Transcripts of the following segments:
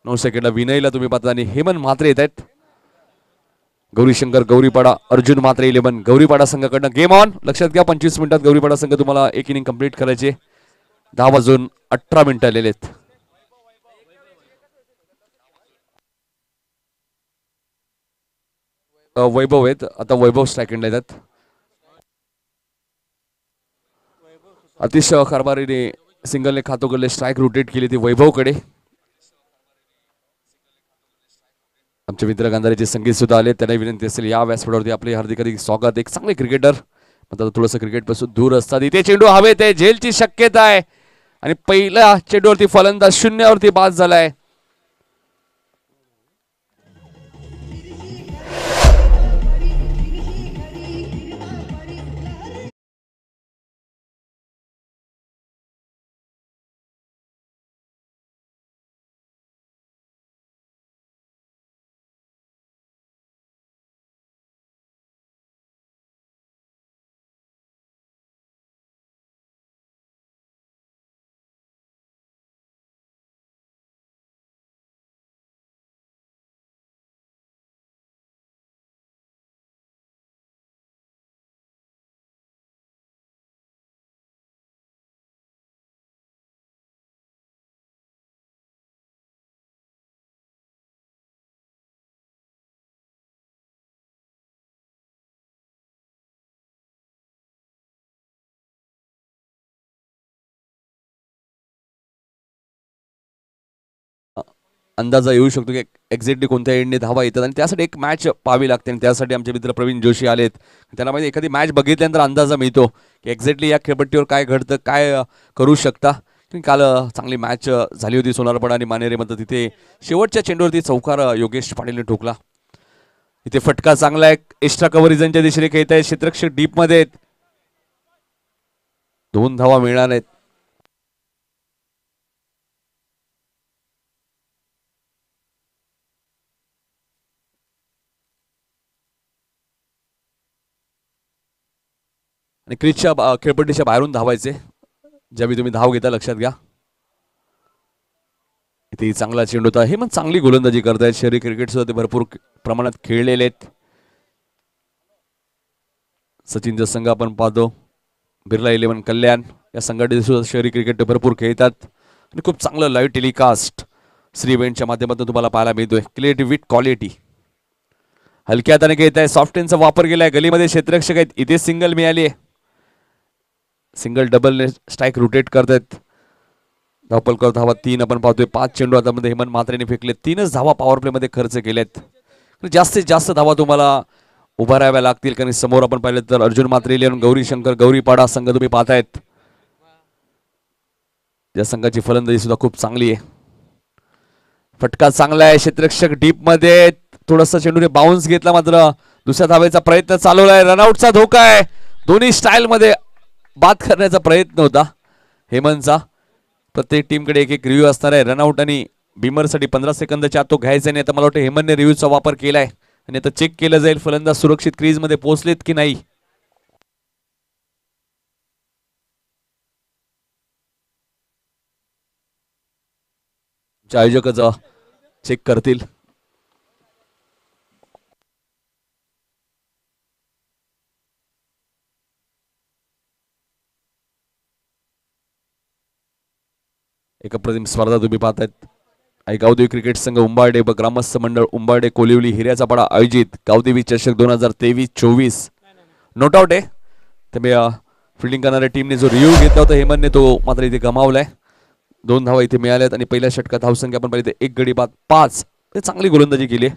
9 सेकंडला विनयला तुम्ही पाहता आणि हेमंत म्हात्रे येत आहेत. गौरीशंकर गौरीपाडा अर्जुन म्हात्रे 11 गौरीपाडा संघाकडनं गेम ऑन. लक्षात घ्या 25 मिनिटात गौरीपाडा संघ तुम्हाला एक इनिंग कंप्लीट करायचे. 10 वाजून 18 मिनिटं आलेले आहेत. वैभव आहेत आता. वैभव स्ट्रायकेंडला येतात. अतिश कारभारीने सिंगलने खातोकडले स्ट्राईक रोटेट केली ती वैभवकडे. आमचे मित्र गांधारीचे संगीत सुद्धा आले. त्यांना विनंती असेल या व्यासपीठावरती आपले हार्दिक हार्दिक स्वागत. एक चांगले क्रिकेटर मात्र थोडंसं क्रिकेटपासून दूर असतात. इथे चेंडू हवेत आहे. झेलची शक्यता आहे आणि पहिल्या चेंडूवरती फलंदाज शून्यावरती बाद झालाय. अंदाजा येऊ शकतो की एक्झॅक्टली कोणत्या एंडने धावा येतात आणि त्यासाठी एक मॅच पाहावी लागते. आणि त्यासाठी आमचे मित्र प्रवीण जोशी आलेत. त्यांना माहिती एखादी मॅच बघितल्यानंतर अंदाजा मिळतो की एक्झॅक्टली या खेळपट्टीवर काय घडतं, काय करू शकता. काल चांगली मॅच झाली होती सोनारपाडा आणि मानेरेमध्ये. तिथे शेवटच्या चेंडूवरती चौकार योगेश पाटीलने ठोकला. इथे फटका चांगला आहे. एक्स्ट्रा कव्हरेजच्या दिशेने खेळत आहे. क्षेत्ररक्षक डीप मध्ये आहेत. 2 धावा मिळणार आहेत. आणि क्रिचच्या खेळपट्टीच्या बाहेरून धावायचे ज्यावेळी तुम्ही धाव घेता. लक्षात घ्या इथे चांगला चेंडू होता. हे मग चांगली गोलंदाजी करतायत. शहरी क्रिकेट सुद्धा ते भरपूर प्रमाणात खेळलेले आहेत. सचिनचा संघ आपण पाहतो. बिर्ला 11 कल्याण या संघटनेत सुद्धा शहरी क्रिकेट भरपूर खेळतात आणि खूप चांगलं लाईव्ह टेलिकास्ट श्री इव्हेंटच्या माध्यमातून तुम्हाला पाहायला मिळतोय. Clarity with quality. हलक्या हाताने खेळत आहे. सॉफ्ट टेनचा वापर केलाय. गलीमध्ये क्षेत्ररक्षक आहेत. इथे सिंगल मिळाली आहे. सिंगल डबलने स्ट्राईक रोटेट करतायत. धावपल करत धावा 3 आपण पाहतोय. 5 चेंडू हातामध्ये हेमंत म्हात्रेने फेकले. 3च धावा पॉवर प्ले मध्ये खर्च केल्यात. जास्तीत जास्त धावा तुम्हाला उभा राहाव्या लागतील. कारण समोर आपण पाहिलं तर अर्जुन म्हात्रे 11 गौरीशंकर गौरीपाडा संघ तुम्ही पाहतायत. या संघाची फलंदाजी सुद्धा खूप चांगली आहे. फटका चांगला आहे. क्षेत्ररक्षक डीप मध्ये थोडासा चेंडूने बाउन्स घेतला मात्र दुसऱ्या धावेचा प्रयत्न चालवलाय. रनआउटचा धोका आहे. दोन्ही स्टाईल मध्ये बाद करण्याचा प्रयत्न होता हेमंतचा. प्रत्येक टीमकडे एक एक रिव्ह्यू असणार आहे. रनआउट आणि बिमरसाठी 15 सेकंदाच्या आत तो घ्यायचा नाही. आता मला वाटतं हेमंतने रिव्ह्यूचा वापर केलाय आणि आता चेक केलं जाईल फलंदाज सुरक्षित क्रीज मध्ये पोहोचलेत की नाही. आयोजकच चेक करतील. एक अप्रतिम स्पर्धा तुम्ही पाहतायत. गावदेवी क्रिकेट संघ उंबारडे व ग्रामस्थ मंडळ उंबारडे कोलिवली हिऱ्याचा पाडा आयोजित गावदेवी चषक 2023-24 नोट आउट आहे. त्यामुळे फिल्डिंग करणाऱ्या टीमने जो रिव्ह्यू घेतला होता हेमंतने तो मात्र इथे गमावलाय. 2 धावा इथे मिळाल्यात आणि पहिल्या षटकात धावसंख्या आपण पाहिली 1 गडी बाद 5. चांगली गोलंदाजी केली.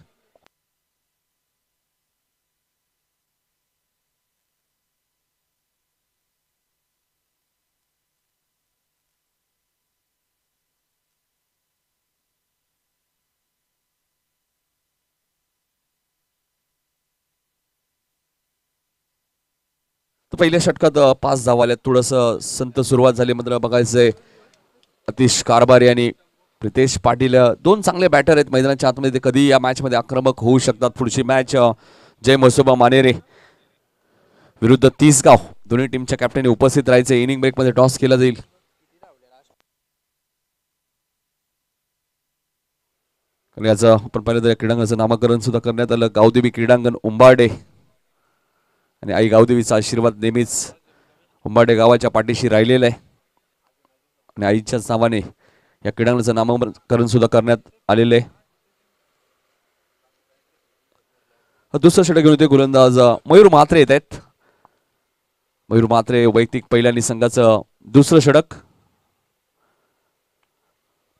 पहिल्या षटकात 5 धावा आल्यात. थोडंसं संत सुरुवात झाली मात्र बघायचंय अतिश कारभारी आणि प्रितेश पाटील 2 चांगले बॅटर आहेत मैदानाच्या आतमध्ये. कधी या मॅच मध्ये आक्रमक होऊ शकतात. पुढची मॅच जय म्हसोबा मानेरे विरुद्ध 30 गाव. दोन्ही टीमच्या कॅप्टनने उपस्थित राहायचे. इनिंग ब्रेक मध्ये टॉस केला जाईल. आणि याचं आपण पाहिलं तर क्रीडांगणाचं नामकरण सुद्धा करण्यात आलं, गावदेवी क्रीडांगण उंबाडे. आणि आई गावदेवीचा आशीर्वाद नेहमीच उंबाडे गावाच्या पाठीशी राहिलेला आहे आणि आईच्याच नावाने या क्रीडांगणाचं नामकरण सुद्धा करण्यात आलेलं आहे. दुसरं षटक घेऊन येते गोलंदाज मयूर म्हात्रे येत आहेत. मयूर म्हात्रे वैयक्तिक पहिल्या संघाचं दुसरं षटक.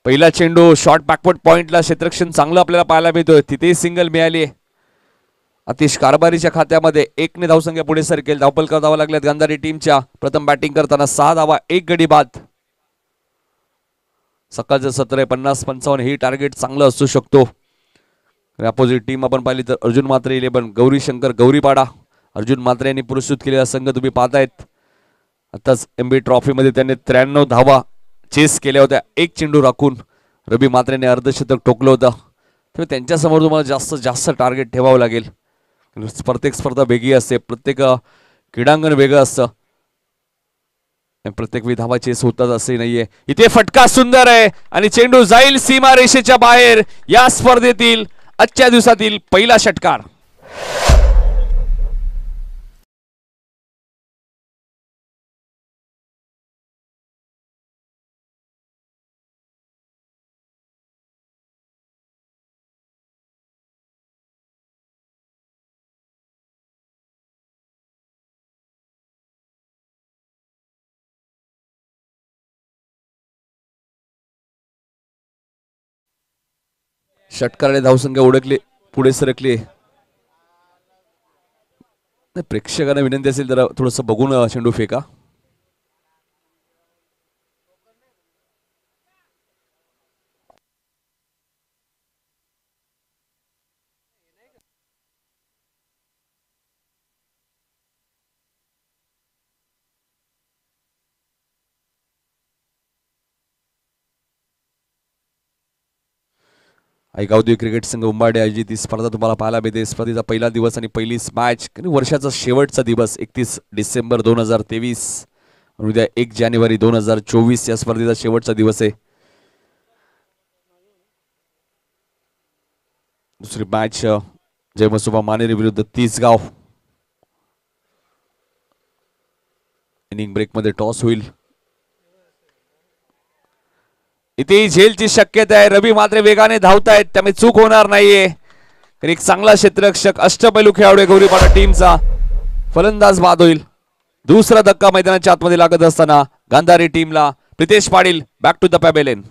पहिला चेंडू शॉर्ट बॅकवर्ड पॉइंटला क्षेत्ररक्षण चांगलं आपल्याला पाहायला मिळतोय, तिथेही सिंगल मिळाली. अतिश कारभारीच्या खात्यामध्ये 1 ने धावसंख्या पुढे सरकेल. धावपल धावा लागल्यात गांधारी टीमच्या. प्रथम बॅटिंग करताना 6 धावा 1 गडी बाद. सकाळचं सत्र आहे, 50-55 ही टार्गेट चांगलं असू शकतो. अपोजिट टीम आपण पाहिली तर अर्जुन म्हात्रे 11, गौरी शंकर गौरीपाडा. अर्जुन म्हात्रे यांनी पुरस्कृत केलेला संघ तुम्ही पाहतायत. आताच एमबी ट्रॉफी मध्ये त्यांनी 93 धावा चेस केल्या होत्या, 1 चेंडू राखून. रवी म्हात्रेने अर्धशतक ठोकलं होतं. तर त्यांच्यासमोर तुम्हाला जास्तीत जास्त टार्गेट ठेवावं लागेल. प्रत्येक स्पर्धा वेगळी असते, प्रत्येक क्रीडांगण वेगळं असतं, प्रत्येक वेळी धावा चेस होतात असे नाहीये. इथे फटका सुंदर आहे आणि चेंडू जाईल सीमा रेषेच्या बाहेर. या स्पर्धेतील आजच्या दिवसातील पहिला षटकार. षटकाराने धावसंख्या ओळखली, पुढे सरकली. प्रेक्षकांना विनंती असेल तर थोडंसं बघून चेंडू फेका. आई गावदेवी क्रिकेट संघ उंबाडे आयोजित ही स्पर्धा तुम्हाला पाहायला मिळते. स्पर्धेचा पहिला दिवस आणि पहिलीच मॅच, वर्षाचा शेवटचा दिवस 31 डिसेंबर 2023. उद्या 1 जानेवारी 2024 या स्पर्धेचा शेवटचा दिवस आहे. दुसरी मॅच जयमसोबा मानेरी विरुद्ध तीसगाव. इनिंग ब्रेक मध्ये टॉस होईल. इथे झेलची शक्यता आहे. रवी मात्र वेगाने धावतायत, त्यामुळे चूक होणार नाहीये. एक चांगला क्षेत्ररक्षक अष्टपैलू खेळाडू गौरीपाडा टीमचा फलंदाज बाद होईल. दुसरा धक्का मैदानाच्या आतमध्ये लागत असताना गांधारी टीमला Pritesh Patil back to the pavilion.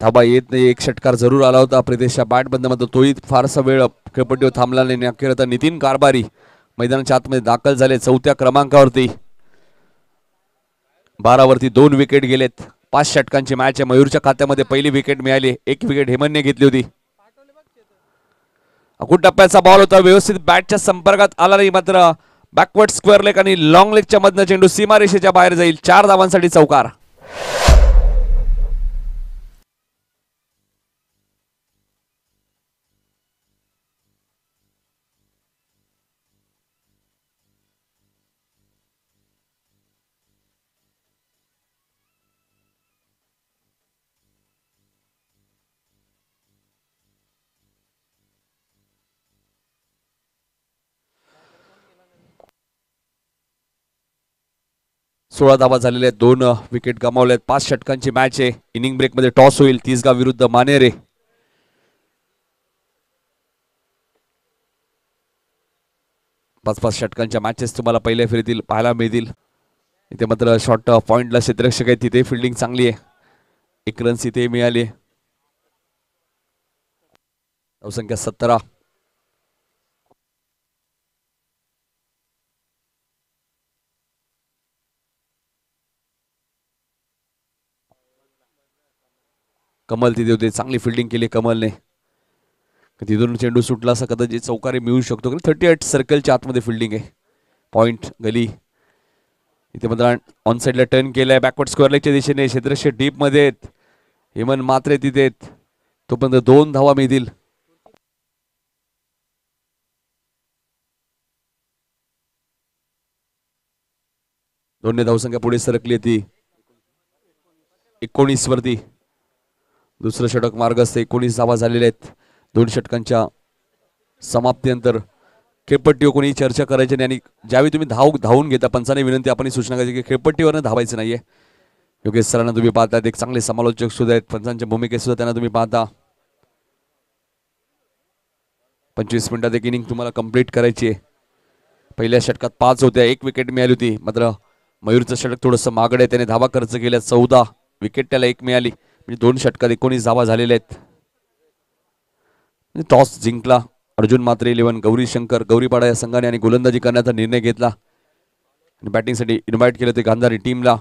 धाबा येत नाही. एक षटकार जरूर आला होता प्रितेशच्या बॅट बंद मध्ये, तोही फारसा वेळ खेळपट्टीवर थांबला नाही. अखेर आता नितीन कारभारी मैदानाच्या आतमध्ये दाखल झाले. 4थ्या क्रमांकावरती 12 वरती 2 विकेट गेलेत. 5 षटकांची मॅच आहे. मयूरच्या खात्यामध्ये पहिली विकेट मिळाली. 1 विकेट हेमनने घेतली होती. अकुट टप्प्याचा बॉल होता, व्यवस्थित बॅटच्या संपर्कात आला नाही, मात्र बॅकवर्ड स्क्वेअर लेग आणि लॉंग लेगच्या मधनं चेंडू सीमारेषेच्या बाहेर जाईल. 4 धावांसाठी चौकार. सोळा धावा झालेल्या आहेत. 2 विकेट गमावल्यात. 5 षटकांची मॅच आहे. इनिंग ब्रेक मध्ये टॉस होईल. तीसगाव विरुद्ध मानेरे. 5-5 षटकांच्या मॅचेस तुम्हाला पहिल्या फेरीतील पाहायला मिळतील. इथे मात्र शॉर्ट पॉइंटला क्षेत्ररक्षक आहे, तिथे फिल्डिंग चांगली आहे. 1 रन्स इथे मिळाली. धावसंख्या 17. कमल तिथे होते, चांगली फिल्डिंग केली कमलने. तिथून चेंडू सुटला असा कदाचित चौकारी मिळू शकतो. 38 सर्कलच्या आतमध्ये फिल्डिंग आहे. पॉइंट गली इथे मात्र ऑन साईडला टर्न केलाय बॅकवर्ड स्क्वेअर लेगच्या दिशेने. क्षेत्रक्षे डीप मध्ये आहेत. हेमंत मात्रे तिथे आहेत. तोपर्यंत 2 धावा मिळतील. दोन्ही धावसंख्या पुढे सरकली ती 19 वरती. दुसरं षटक मार्गस्थ 19 धावा झालेल्या आहेत. 2 षटकांच्या समाप्तीनंतर खेळपट्टीवर कोणी चर्चा करायची नाही आणि ज्यावेळी तुम्ही धावून घेता पंचाने विनंती आपण सूचना करायची की खेळपट्टीवरनं धावायचं नाहीये. योगेश सरांना तुम्ही पाहता एक चांगले समालोचक सुद्धा आहेत. पंचांच्या भूमिकेत सुद्धा त्यांना तुम्ही पाहता. 25 मिनिटात एक इनिंग तुम्हाला कंप्लीट करायची आहे. पहिल्या षटकात 5 होत्या. 1 विकेट मिळाली होती. मात्र मयूरचं षटक थोडंसं मागडे त्याने धावा खर्च केल्या. 14 विकेट त्याला 1 मिळाली. म्हणजे 2 षटकात 19 धावा झालेल्या आहेत. टॉस जिंकला अर्जुन मात्रे 11 गौरी शंकर गौरीपाडा या संघाने आणि गोलंदाजी करण्याचा निर्णय घेतला आणि बॅटिंगसाठी इन्व्हाइट केलं ते गांधारी टीमला.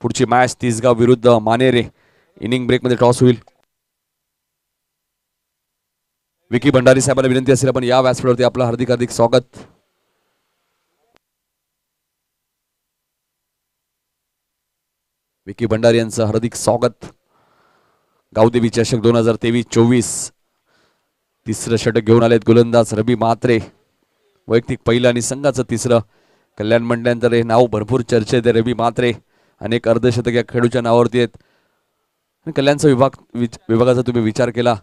पुढची मॅच तिसगाव विरुद्ध मानेरे. इनिंग ब्रेकमध्ये टॉस होईल. विकी भंडारी साहेबांना विनंती असेल आपण या व्यासपीठावरती आपलं हार्दिक हार्दिक स्वागत. विकी भंडारी यांचं हार्दिक स्वागत. गावदेवी चषक 2023-24 तिसरं षटक घेऊन आलेत गोलंदाज रवी म्हात्रे. वैयक्तिक पहिलं आणि संघाचं तिसरं. कल्याण म्हटल्यानंतर हे नाव भरपूर चर्चेत आहे रवी म्हात्रे. अनेक अर्धशतक या खेळूच्या नावावरती आहेत. कल्याणचा विभागाचा तुम्ही विचार केला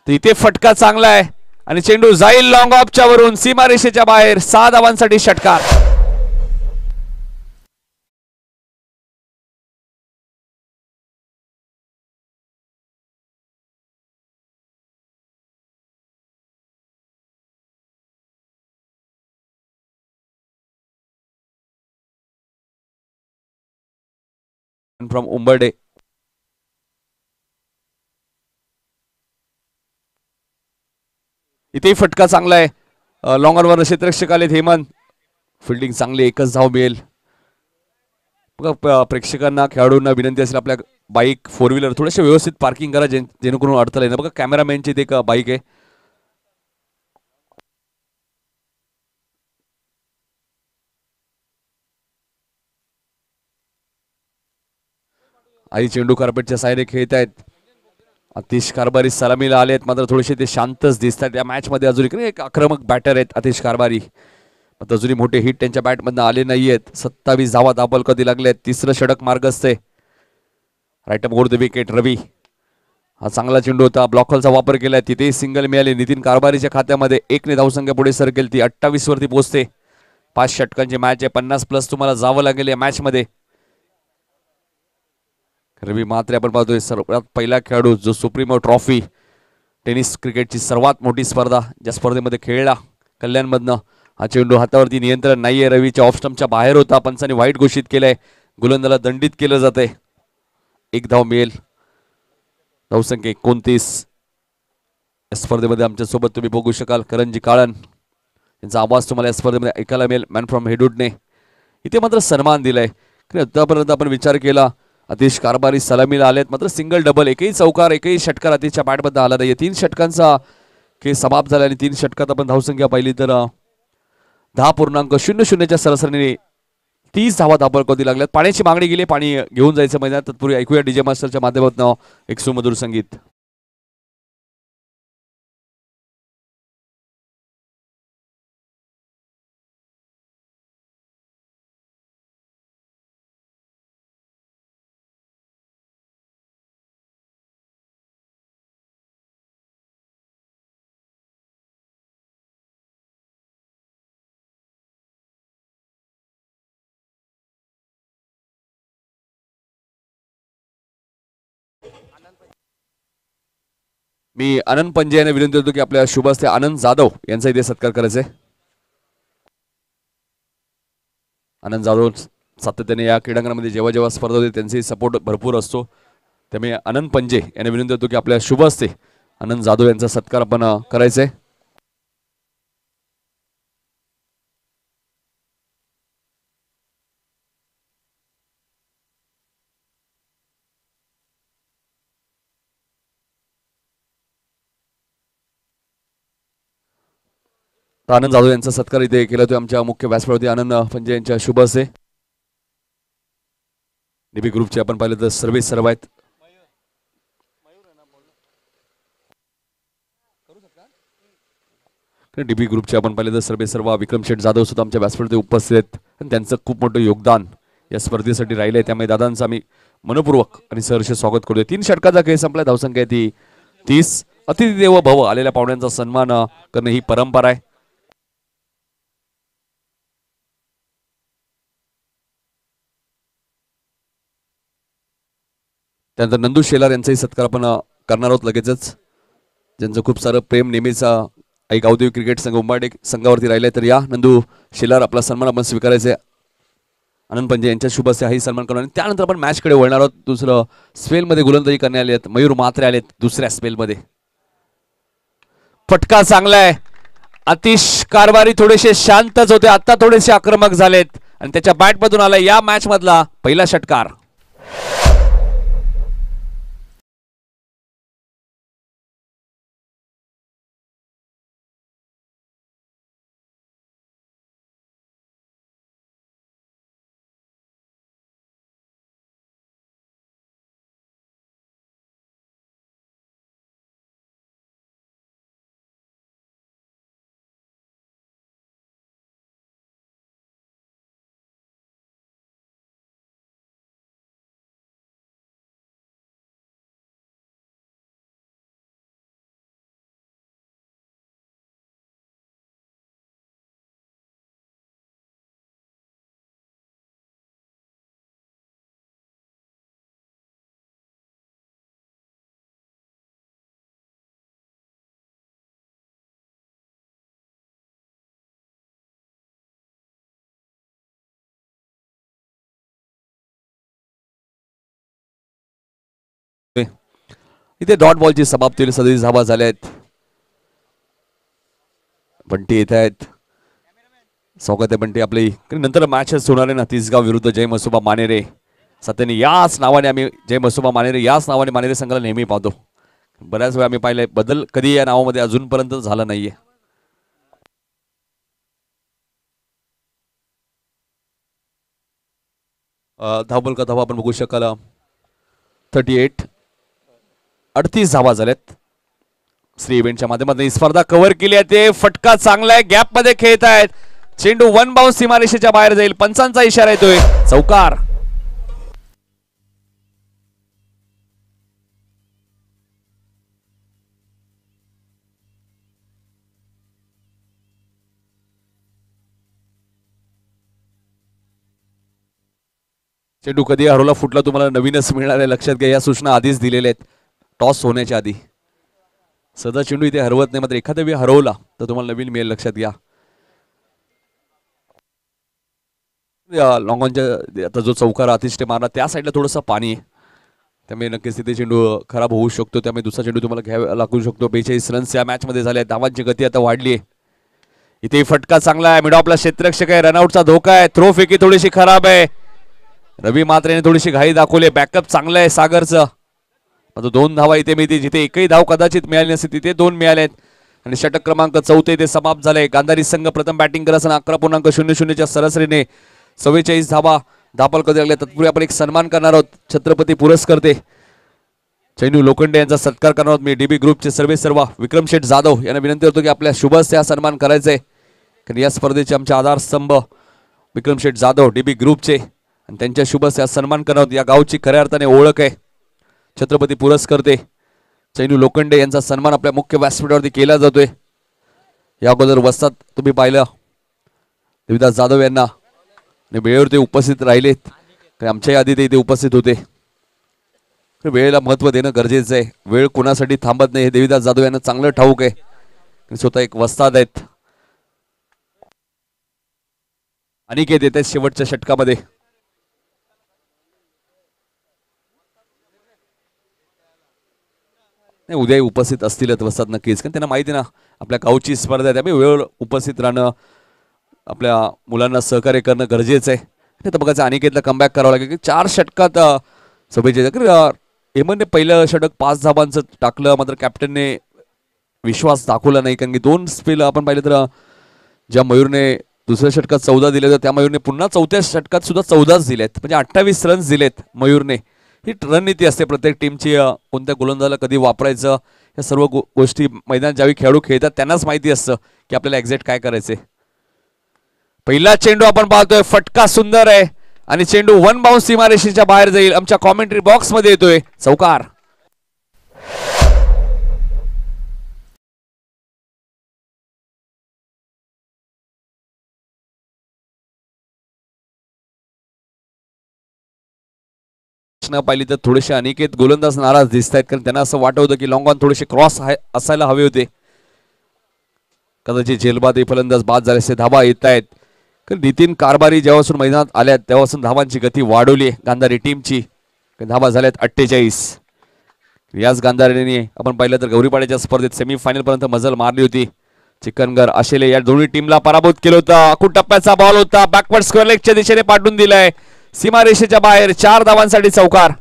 तर इथे फटका चांगला आहे आणि चेंडू जाईल लॉंग ऑफच्या वरून सीमारेषेच्या बाहेर. 6 धावांसाठी षटकार. फ्रॉम उंबर्डे. इथे फटका चांगला आहे. लॉंग ऑनवर क्षेत्ररक्षक आलेत हेमंत. फिल्डिंग चांगली. 1च धाव मिळेल. बघा प्रेक्षकांना खेळाडूंना विनंती असेल आपल्या बाईक 4 व्हीलर थोडेसे व्यवस्थित पार्किंग करा जेणेकरून अडथळा येईल. बघा कॅमेरामॅनची ते एक बाईक आहे. आई चेंडू कार्पेटच्या साईडने खेळत आहेत. अतिश कारभारी सलामीला आले आहेत मात्र थोडेसे ते शांतच दिसतात. या मॅच मध्ये अजून एक आक्रमक बॅटर आहेत अतिश कारभारी. अजूनही मोठे हिट त्यांच्या बॅटमधनं आले नाहीयेत. 27 धावा दाबल कधी लागले. तिसरं षटक मार्गस्थ आहे. राईट अप ओव्हर द विकेट रवी. हा चांगला चेंडू होता. ब्लॉकलचा वापर केलाय. तिथेही सिंगल मिळाले. नितीन कारभारीच्या खात्यामध्ये 1 ने धावसंख्या पुढे सरकेल. ती 28 वरती पोहोचते. 5 षटकांची मॅच आहे. 50+ तुम्हाला जावं लागेल या मॅच मध्ये. रवी म्हात्रे आपण पाहतोय सर्वात पहिला खेळाडू जो सुप्रीमो ट्रॉफी टेनिस क्रिकेटची सर्वात मोठी स्पर्धा ज्या स्पर्धेमध्ये खेळला कल्याणमधनं. हा चेंडू हातावरती नियंत्रण नाहीये. रवीच्या ऑफ स्टंपच्या बाहेर होता. पंचांनी वाईट घोषित केलंय. गोलंदाला दंडित केलं जाते. 1 धाव मिळेल. धावसंख्या 29. या स्पर्धेमध्ये आमच्या सोबत तुम्ही बघू शकाल करंजी काळन यांचा आवाज तुम्हाला या स्पर्धेमध्ये ऐकायला मिळेल. मॅन फ्रॉम हेडूडने इथे मात्र सन्मान दिलाय. आतापर्यंत आपण विचार केला अतिश कारभारी सलामीला आलेत मात्र सिंगल डबल एकही चौकार एकही षटकार अतिशच्या बॅटमध्ये आला नाही. 3 षटकांचा खेळ समाप्त झाला आणि 3 षटकात आपण धावसंख्या पाहिली तर 10.00च्या सरासरीने 30 धावा दाबल लागल्यात. पाण्याची मागणी गेली. पाणी घेऊन जायचं मैदानात. तत्पूर्वी ऐकूया डीजे मास्टरच्या माध्यमातून एक सुमधुर संगीत. मी आनंद पंजे यांना विनंती करतो की आपल्या शुभ हस्ते आनंद जाधव यांचा इथे सत्कार करायचा आहे. आनंद जाधव सातत्याने या क्रीडांगणामध्ये जेव्हा जेव्हा स्पर्धा होते त्यांचे सपोर्ट भरपूर असतो. त्यामुळे आनंद पंजे यांना विनंती करतो की आपल्या शुभ हस्ते आनंद जाधव यांचा सत्कार आपण करायचा आहे. आनंद जाधव यांचा सत्कार इथे केला होता आमच्या मुख्य व्यासपीठावरती आनंद पंजे यांच्या शुभ हस्ते. डीबी ग्रुपचे आपण पाहिलं तर सर्व आहेत. डीबी ग्रुपचे आपण पाहिलं तर सर्व विक्रम शेठ जाधव सुद्धा आमच्या व्यासपीठावरती उपस्थित आहेत आणि त्यांचं खूप मोठं योगदान या स्पर्धेसाठी राहिलंय. त्यामुळे दादांचं आम्ही मनपूर्वक आणि सहर्ष स्वागत करतोय. 3 षटकाचा खेळ संपलाय. धावसंख्या आहे ती 30. अतिथी देव भव. आलेल्या पाहुण्यांचा सन्मान करणं ही परंपरा आहे. त्यानंतर नंदू शेलार यांचाही सत्कार आपण करणार आहोत लगेचच, ज्यांचं खूप सारं प्रेम नेहमीच आई गावदेवी क्रिकेट संघ उंबाडे संघावरती राहिले. तर या नंदू शेलार आपला सन्मान आपण स्वीकारायचा आहे. आनंद पंजे यांच्या शुभ हस्ते हाही सन्मान करणार. त्यानंतर आपण मॅचकडे वळणार आहोत. दुसरं स्पेलमध्ये गोलंदाजी करण्यात आले आहेत मयूर म्हात्रे आलेत दुसऱ्या स्पेलमध्ये. फटका चांगला आहे. आतिश कारभारी थोडेसे शांतच होते, आता थोडेसे आक्रमक झालेत आणि त्याच्या बॅटमधून आला या मॅच मधला पहिला षटकार. इथे डॉट बॉलची समाप्ती 37 धावा झाल्या आहेत. बंटी येत आहेत. स्वागत आहे बंटी आपली. नंतर मॅचेस होणार आहे ना तिसगाव विरुद्ध जय मसोबा मानेरे. सत्याने याच नावाने आम्ही जय मसोबा मानेरे याच नावाने मानेरे संघाला नेहमी पाहतो. बऱ्याच वेळा आम्ही पाहिलंय बदल कधी या नावामध्ये अजूनपर्यंत झाला नाहीये. धावबल का धावा आपण बघू शकाल 38. 38 धावा झाल्यात. श्री इव्हेंटच्या माध्यमातून ही स्पर्धा कव्हर केली आहे. ते फटका चांगला आहे. गॅप मध्ये खेळत आहेत. चेंडू 1 बाउन्स सीमारेषेच्या बाहेर जाईल. पंचांचा इशारा येतोय. चौकार. चेंडू कधी हरवला फुटला तुम्हाला नवीनच मिळणार आहे, लक्षात घ्या. या सूचना आधीच दिलेल्या आहेत टॉस होण्याच्या आधी. सदा चेंडू इथे हरवत नाही, मात्र एखाद्या वेळी हरवला तर तुम्हाला नवीन मिळेल, लक्षात घ्या. लॉंग ऑनच्या आता जो चौकार अतिशय मारला त्या साईडला थोडंसं पाणी आहे, त्यामुळे नक्कीच तिथे चेंडू खराब होऊ शकतो. त्यामुळे दुसरा चेंडू तुम्हाला घ्यावा लागू शकतो. 42 रन्स या मॅच मध्ये झाले. धावांची गती आता वाढली आहे. इथे फटका चांगला आहे. मिडो आपला क्षेत्ररक्षक आहे. रनआउटचा धोका आहे. थ्रो फेकी थोडीशी खराब आहे. रवी मात्रेने थोडीशी घाई दाखवली. बॅकअप चांगलं आहे सागरचं. आता 2 धावा इथे मिळते. जिथे एकही धाव कदाचित मिळाली नसते तिथे 2 मिळालेत आणि षटक क्रमांक 4 इथे समाप्त झाले. गांधारी संघ प्रथम बॅटिंग करत असताना 11.00 च्या सरासरीने 44 धावा धापल करू लागले. तत्पूर्वी आपण एक सन्मान करणार आहोत. छत्रपती पुरस्कर्ते चैनू लोखंडे यांचा सत्कार करणार आहोत. मी डीबी ग्रुपचे सर्व विक्रम शेठ जाधव यांना विनंती करतो की आपल्या शुभ हस्ते हा सन्मान करायचा आहे, कारण या स्पर्धेचे आमचे आधारस्तंभ विक्रम शेठ जाधव डीबी ग्रुपचे आणि त्यांच्या शुभ हस्ते हा सन्मान करणार आहोत. या गावची खऱ्या अर्थाने ओळख आहे. छत्रपती पुरस्कर्ते चैनू लोखंडे यांचा सन्मान आपल्या मुख्य व्यासपीठावरती केला जातोय. या अगोदर वस्तात तुम्ही पाहिलं देविदास जाधव यांना वेळेवर ते उपस्थित राहिलेत, आमच्याही आधी ते इथे उपस्थित होते. वेळेला महत्व देणं गरजेचं आहे. वेळ कोणासाठी थांबत नाही हे देविदास जाधव यांना चांगलं ठाऊक आहे. स्वतः एक वस्ताद आहेत. अनिकेत येत आहेत शेवटच्या षटकामध्ये. नाही उद्याही उपस्थित असतीलच वस्ताद नक्कीच, कारण त्यांना माहिती ना आपल्या गावची स्पर्धा आहे, त्यामुळे वेळेवर उपस्थित राहणं आपल्या मुलांना सहकार्य करणं गरजेचं आहे. तर बघायचं अनिकेतला कमबॅक करावं लागेल की 4 षटकात सभेचे हेमनने पहिलं षटक 5 धावांचं टाकलं, मात्र कॅप्टनने विश्वास दाखवला नाही, कारण की 2 स्पेल आपण पाहिलं तर ज्या मयूरने दुसऱ्या षटकात 14 दिले तर त्या मयूरने पुन्हा चौथ्या षटकात सुद्धा 14च दिलेत, म्हणजे 28 रन्स दिलेत मयूरने. ही रणनीती असते प्रत्येक टीमची, कोणत्या गोलंदाजाला कधी वापरायचं, या सर्व गोष्टी मैदान ज्यावेळी खेळाडू खेळतात त्यांनाच माहिती असतं की आपल्याला एक्झॅक्ट काय करायचंय. पहिला चेंडू आपण पाहतोय, फटका सुंदर आहे आणि चेंडू वन बाउन्स सीमारेषेच्या बाहेर जाईल. आमच्या कॉमेंट्री बॉक्स मध्ये येतोय चौकार. पाहिली तर थोडेसे अनिकेत गोलंदाज नाराज दिसत आहेत, कारण त्यांना असं वाटत होतं की लॉंग ऑन थोडेसे क्रॉस असायला हवे होते. कदाचित झेलबाद फलंदाज बाद झाले असे धाबा येत आहेत. नितीन कारभारी जेव्हापासून मैदानात आल्यात तेव्हापासून धावांची गती वाढवली गांधारी टीमची. धाबा झाल्यात 48. याच गांधारीने आपण पाहिलं तर गौरीपाड्याच्या स्पर्धेत सेमीफायनल पर्यंत मजल मारली होती. चिकनगर आशेले या दोन्ही टीमला पराभूत केलं होतं. अकूट टप्प्याचा बॉल होता, बॅकवर्ड स्क्वेअर लेगच्या दिशेने पाठवून दिलाय. सीमारेषेच्या बाहेर 4 धावांसाठी चौकार.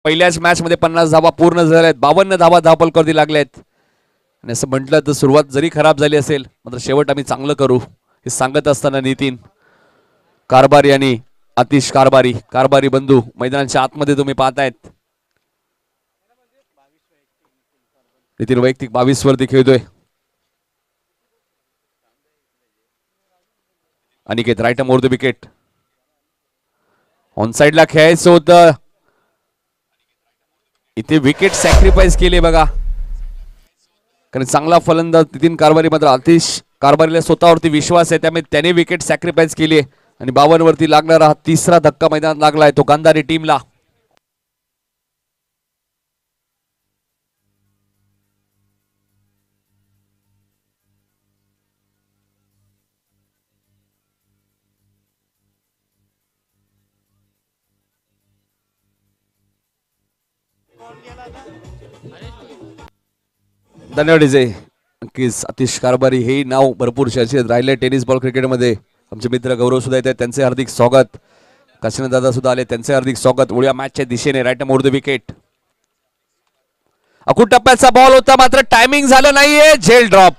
पहिल्याच मॅच मध्ये 50 धावा पूर्ण झाल्यात. 52 धावा धावपलकावरती लागल्यात. आणि असं म्हटलं तर सुरुवात जरी खराब झाली असेल मात्र शेवट आम्ही चांगलं करू हे सांगत असताना नितीन कारभारी आणि आतिश कारभारी बंधू मैदानाच्या आतमध्ये तुम्ही पाहतायत. नितीन वैयक्तिक 22 वरती खेळतोय. Aniket right more the wicket. On साइडला खेळायचं होतं, इथे विकेट सॅक्रिफाईस केली बघा, कारण चांगला फलंदाज नितीन कारभारी मात्र आतिश कारभारीला स्वतःवरती विश्वास आहे त्यामुळे त्याने विकेट सॅक्रिफाईस केली आणि 52 वरती लागणारा तिसरा धक्का मैदानात लागलाय तो गांधारी टीमला. धन्यवाद विजय. नक्कीच आतिश कारभारी हे नाव भरपूर चर्चेत राहिले टेनिस बॉल क्रिकेटमध्ये. आमचे मित्र गौरव सुद्धा येतात, त्यांचे हार्दिक स्वागत. काशीनाथ दादा सुद्धा आले, त्यांचे हार्दिक स्वागत. उड्या मॅचच्या दिशेने right more the wicket. Akut टप्प्याचा बॉल होता मात्र टायमिंग झालं नाहीये. झेल ड्रॉप.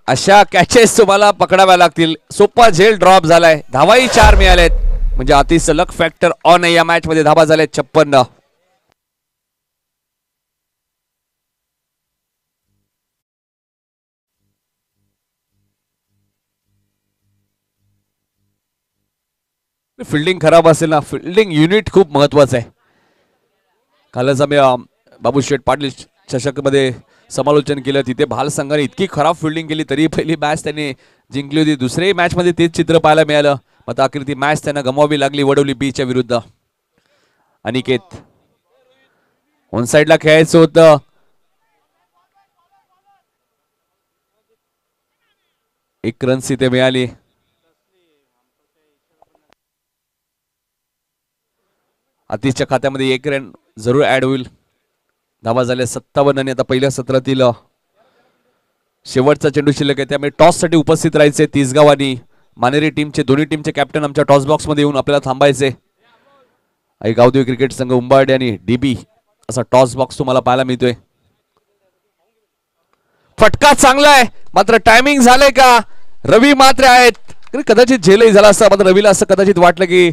अशा कॅचेस तुम्हाला पकडाव्या लागतील. सोपा झेल ड्रॉप झालाय. धावाही 4 मिळालेत, म्हणजे आतिश लक फॅक्टर ऑन आहे या मॅच मध्ये. धावा झाल्यात 56. फिल्डिंग खराब असेल ना, फिल्डिंग युनिट खूप महत्वाचं आहे. कालच आम्ही बाबू शेठ पाटील चषक मध्ये समालोचन केलं, तिथे भाल संघाने इतकी खराब फिल्डिंग केली तरी पहिली मॅच त्यांनी जिंकली होती. दुसऱ्याही मॅच मध्ये तेच चित्र पाहायला मिळालं, मात्र अखेर ती मॅच त्यांना गमवावी लागली वडवली बीच्या विरुद्ध. अनिकेत ऑन साइडला खेळायचं होतं, एक रन्स इथे मिळाली. आतिशच्या खात्यामध्ये 1 रन जरूर ऍड होईल. धावा झाल्या 57 आणि आता पहिल्या सत्रातील शेवटचा चेंडू शिल्लक आहे, त्यामुळे टॉस साठी उपस्थित राहायचे. तिसगाव आणि मानेरी टीमचे दोन्ही टीमचे कॅप्टन आमच्या टॉस बॉक्स मध्ये येऊन आपल्याला थांबायचे. आई गावदेवी क्रिकेट संघ उंबार्डे आणि डीबी असा टॉस बॉक्स तुम्हाला पाहायला मिळतोय. फटका चांगला आहे मात्र टायमिंग झालंय का. रवी मात्र आहेत, कदाचित झेलही झाला असता मात्र रवीला असं कदाचित वाटलं की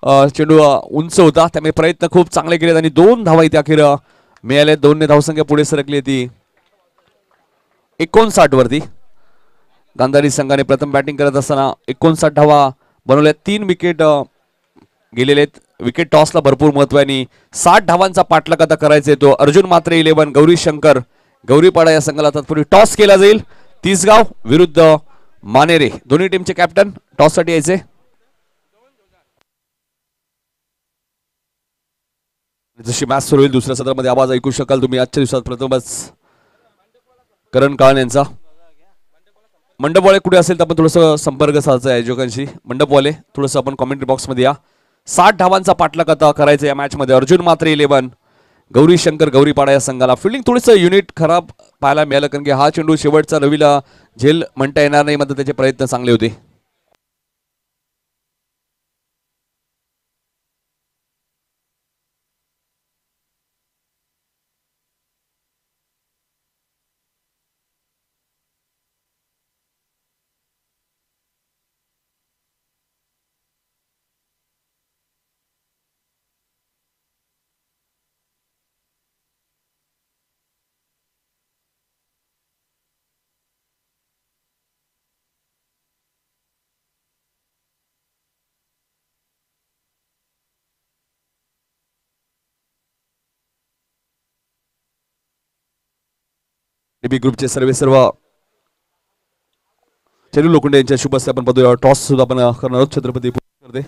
चेंडू उंच होता, त्यामुळे प्रयत्न खूप चांगले केलेत आणि 2 धावा इथे अखेर मिळाल्या. 2 ने धावसंख्या पुढे सरकली ती 59 वरती. गांधारी संघाने प्रथम बॅटिंग करत असताना 59 धावा बनवल्या. 3 विकेट गेलेले आहेत. विकेट टॉसला भरपूर महत्व आहे आणि 60 धावांचा पाठलाग आता करायचा आहे तो. अर्जुन मात्रे 11 गौरी शंकर गौरीपाडा या संघाला तत्पूर्वी टॉस केला जाईल. तिसगाव विरुद्ध मानेरे दोन्ही टीमचे कॅप्टन टॉस साठी यायचे. जशी मॅच सुरू होईल दुसऱ्या सत्रामध्ये आवाज ऐकू शकाल तुम्ही. आजच्या दिवसात प्रथमच करण काळन यांचा. मंडपवाले कुठे असेल तर आपण थोडंसं संपर्क साधायचा आयोजकांशी. मंडपवाले थोडंसं आपण कॉमेंट्री बॉक्स मध्ये या. 60 धावांचा पाठलाग आता करायचा या मॅच मध्ये. अर्जुन मात्रे 11 गौरी शंकर गौरीपाडा या संघाला फिल्डिंग थोडंसं युनिट खराब पाहायला मिळालं, कारण की हा चेंडू शेवटचा रवीला झेल म्हणता येणार नाही, मात्र त्याचे प्रयत्न चांगले होते. डीबी ग्रुपचे सर्व चेंडू लोखंडे यांच्या शुभ हस्ते आपण पाहतोय. टॉस सुद्धा आपण करणार आहोत. छत्रपती करते